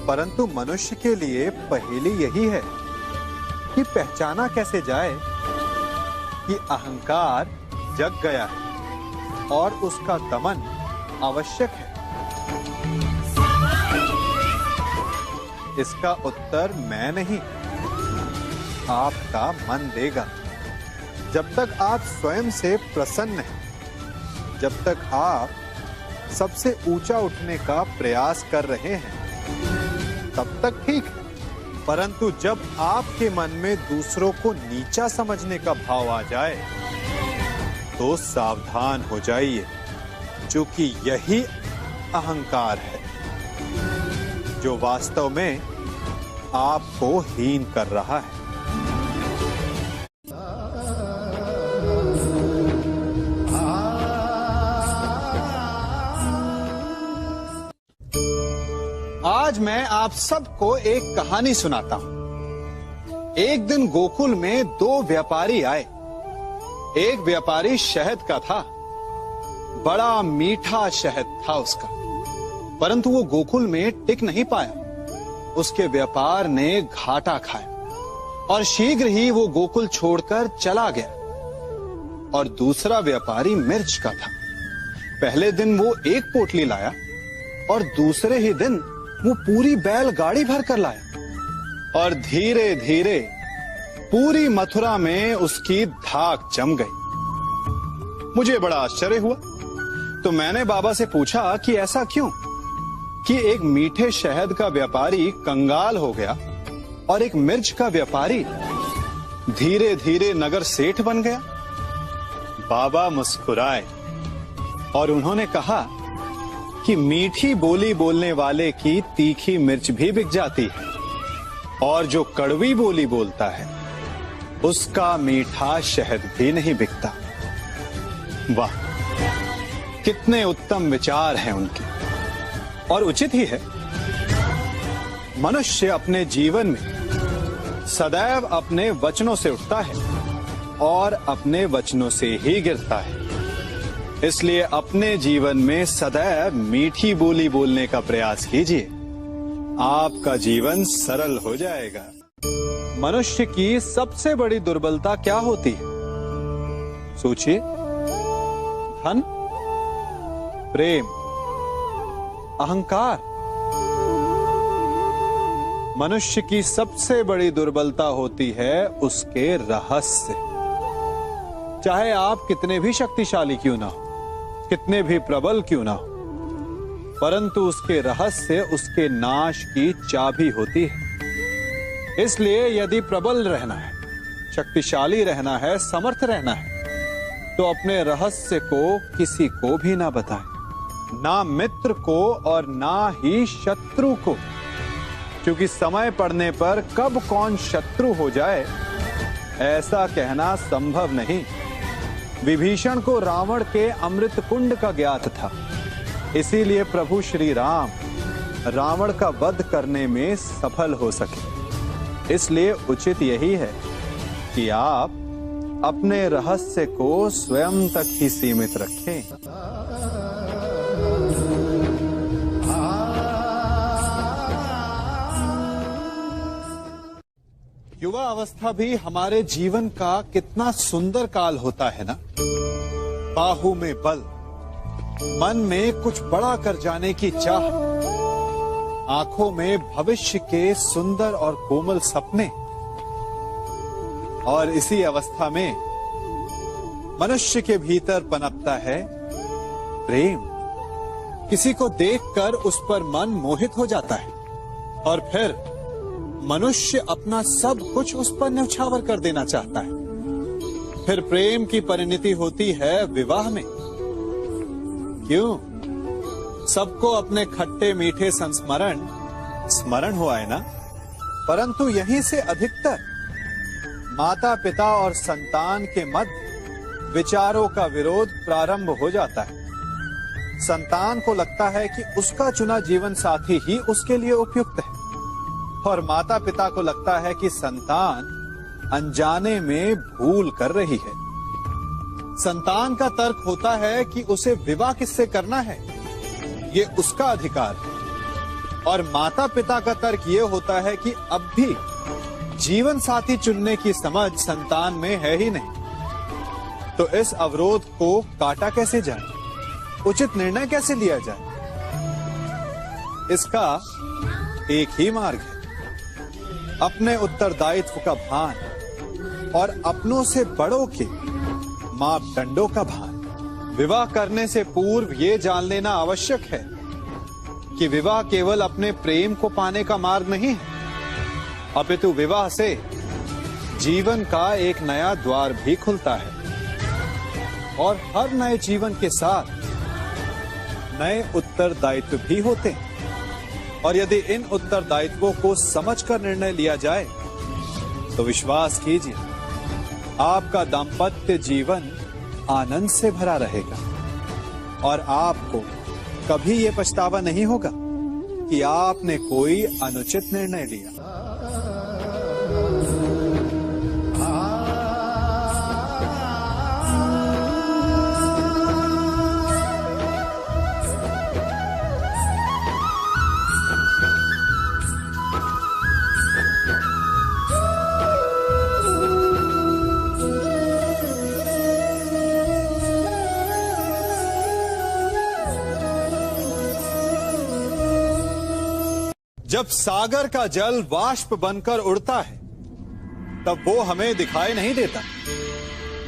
परंतु मनुष्य के लिए पहेली यही है कि पहचाना कैसे जाए कि अहंकार जग गया है और उसका दमन आवश्यक है। इसका उत्तर मैं नहीं, आपका मन देगा। जब तक आप स्वयं से प्रसन्न हैं, जब तक आप सबसे ऊंचा उठने का प्रयास कर रहे हैं, तब तक ठीक है। परंतु जब आपके मन में दूसरों को नीचा समझने का भाव आ जाए तो सावधान हो जाइए, क्योंकि यही अहंकार है जो वास्तव में आपको हीन कर रहा है। आज मैं आप सबको एक कहानी सुनाता हूं। एक दिन गोकुल में दो व्यापारी आए। एक व्यापारी शहद का था, बड़ा मीठा शहद था उसका, परंतु वो गोकुल में टिक नहीं पाया। उसके व्यापार ने घाटा खाया और शीघ्र ही वो गोकुल छोड़कर चला गया। और दूसरा व्यापारी मिर्च का था। पहले दिन वो एक पोटली लाया और दूसरे ही दिन वो पूरी बैलगाड़ी भर कर लाया और धीरे धीरे पूरी मथुरा में उसकी धाक जम गई। मुझे बड़ा आश्चर्य हुआ, तो मैंने बाबा से पूछा कि ऐसा क्यों कि एक मीठे शहद का व्यापारी कंगाल हो गया और एक मिर्च का व्यापारी धीरे धीरे नगर सेठ बन गया। बाबा मुस्कुराए और उन्होंने कहा कि मीठी बोली बोलने वाले की तीखी मिर्च भी बिक जाती है और जो कड़वी बोली बोलता है उसका मीठा शहद भी नहीं बिकता। वाह, कितने उत्तम विचार हैं उनके, और उचित ही है। मनुष्य अपने जीवन में सदैव अपने वचनों से उठता है और अपने वचनों से ही गिरता है। इसलिए अपने जीवन में सदैव मीठी बोली बोलने का प्रयास कीजिए, आपका जीवन सरल हो जाएगा। मनुष्य की सबसे बड़ी दुर्बलता क्या होती है? सोचिए। धन, प्रेम, अहंकार। मनुष्य की सबसे बड़ी दुर्बलता होती है उसके रहस्य। चाहे आप कितने भी शक्तिशाली क्यों ना हो, कितने भी प्रबल क्यों ना हो, परंतु उसके रहस्य उसके नाश की चाबी होती है। इसलिए यदि प्रबल रहना है, शक्तिशाली रहना है, समर्थ रहना है, तो अपने रहस्य को किसी को भी ना बताएं, ना मित्र को और ना ही शत्रु को, क्योंकि समय पड़ने पर कब कौन शत्रु हो जाए ऐसा कहना संभव नहीं। विभीषण को रावण के अमृत कुंड का ज्ञात था, इसीलिए प्रभु श्री राम रावण का वध करने में सफल हो सके। इसलिए उचित यही है कि आप अपने रहस्य को स्वयं तक ही सीमित रखें। युवा अवस्था भी हमारे जीवन का कितना सुंदर काल होता है ना। बाहु में बल, मन में कुछ बड़ा कर जाने की चाह, आंखों में भविष्य के सुंदर और कोमल सपने। और इसी अवस्था में मनुष्य के भीतर पनपता है प्रेम। किसी को देखकर उस पर मन मोहित हो जाता है और फिर मनुष्य अपना सब कुछ उस पर न्यौछावर कर देना चाहता है। फिर प्रेम की परिणति होती है विवाह में। क्यों? सबको अपने खट्टे मीठे संस्मरण स्मरण हुआ है ना। परंतु यहीं से अधिकतर माता पिता और संतान के मध्य विचारों का विरोध प्रारंभ हो जाता है। संतान को लगता है कि उसका चुना जीवन साथी ही उसके लिए उपयुक्त है, और माता पिता को लगता है कि संतान अनजाने में भूल कर रही है। संतान का तर्क होता है कि उसे विवाह किससे करना है, ये उसका अधिकार है। और माता पिता का तर्क ये होता है कि अब भी जीवन साथी चुनने की समझ संतान में है ही नहीं। तो इस अवरोध को काटा कैसे जाए, उचित निर्णय कैसे लिया जाए? इसका एक ही मार्ग है, अपने उत्तरदायित्व का भान और अपनों से बड़ों के मापदंडों का भान। विवाह करने से पूर्व ये जान लेना आवश्यक है कि विवाह केवल अपने प्रेम को पाने का मार्ग नहीं है, अपितु विवाह से जीवन का एक नया द्वार भी खुलता है। और हर नए जीवन के साथ नए उत्तरदायित्व भी होते हैं। और यदि इन उत्तरदायित्वों को समझकर निर्णय लिया जाए तो विश्वास कीजिए, आपका दाम्पत्य जीवन आनंद से भरा रहेगा और आपको कभी ये पछतावा नहीं होगा कि आपने कोई अनुचित निर्णय लिया। जब सागर का जल वाष्प बनकर उड़ता है तब वो हमें दिखाई नहीं देता।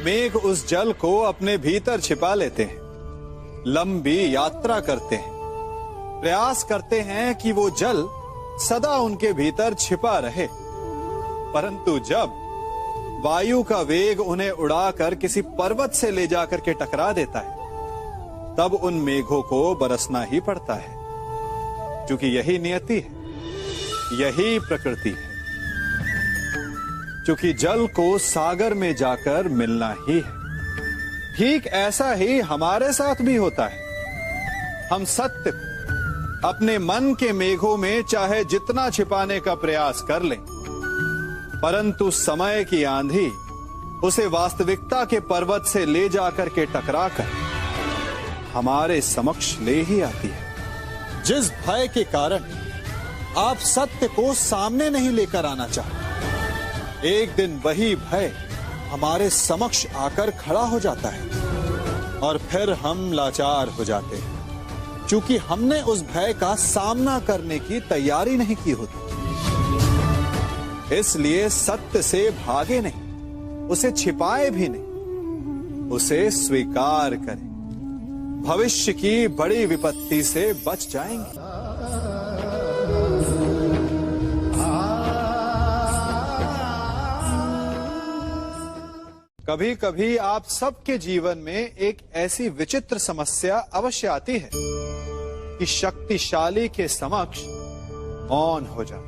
मेघ उस जल को अपने भीतर छिपा लेते हैं, लंबी यात्रा करते हैं, प्रयास करते हैं कि वो जल सदा उनके भीतर छिपा रहे। परंतु जब वायु का वेग उन्हें उड़ाकर किसी पर्वत से ले जाकर के टकरा देता है, तब उन मेघों को बरसना ही पड़ता है, क्योंकि यही नियति है, यही प्रकृति है। क्योंकि जल को सागर में जाकर मिलना ही है। ठीक ऐसा ही हमारे साथ भी होता है। हम सत्य को अपने मन के मेघों में चाहे जितना छिपाने का प्रयास कर लें, परंतु समय की आंधी उसे वास्तविकता के पर्वत से ले जाकर के टकराकर हमारे समक्ष ले ही आती है। जिस भय के कारण आप सत्य को सामने नहीं लेकर आना चाहते, एक दिन वही भय हमारे समक्ष आकर खड़ा हो जाता है और फिर हम लाचार हो जाते हैं, क्योंकि हमने उस भय का सामना करने की तैयारी नहीं की होती। इसलिए सत्य से भागे नहीं, उसे छिपाए भी नहीं, उसे स्वीकार करें। भविष्य की बड़ी विपत्ति से बच जाएंगे। कभी कभी आप सबके जीवन में एक ऐसी विचित्र समस्या अवश्य आती है कि शक्तिशाली के समक्ष मौन हो जाए।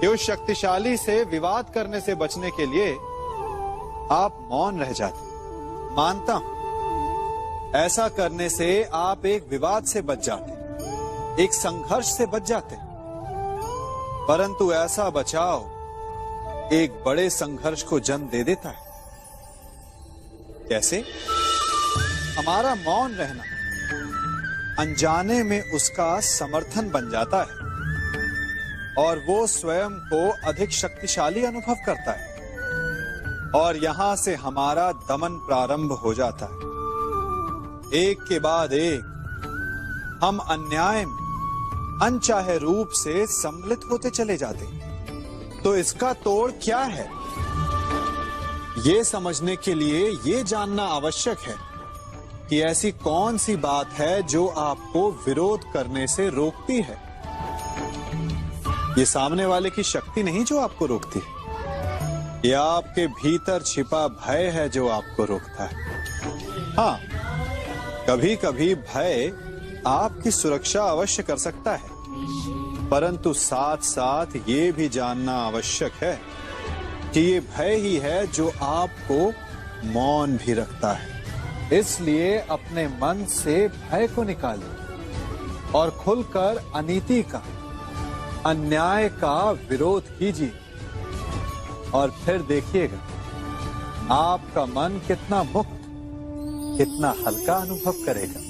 उस शक्तिशाली से विवाद करने से बचने के लिए आप मौन रह जाते। मानता हूं, ऐसा करने से आप एक विवाद से बच जाते, एक संघर्ष से बच जाते। परंतु ऐसा बचाव एक बड़े संघर्ष को जन्म दे देता है। कैसे? हमारा मौन रहना अनजाने में उसका समर्थन बन जाता है और वो स्वयं को अधिक शक्तिशाली अनुभव करता है और यहां से हमारा दमन प्रारंभ हो जाता है। एक के बाद एक हम अन्याय में अनचाहे रूप से सम्मिलित होते चले जाते हैं। तो इसका तोड़ क्या है, ये समझने के लिए ये जानना आवश्यक है कि ऐसी कौन सी बात है जो आपको विरोध करने से रोकती है। ये सामने वाले की शक्ति नहीं जो आपको रोकती है, ये आपके भीतर छिपा भय है जो आपको रोकता है। हाँ, कभी कभी भय आपकी सुरक्षा अवश्य कर सकता है, परंतु साथ साथ ये भी जानना आवश्यक है कि ये भय ही है जो आपको मौन भी रखता है। इसलिए अपने मन से भय को निकालिए और खुलकर अनीति का, अन्याय का विरोध कीजिए और फिर देखिएगा आपका मन कितना मुक्त, कितना हल्का अनुभव करेगा।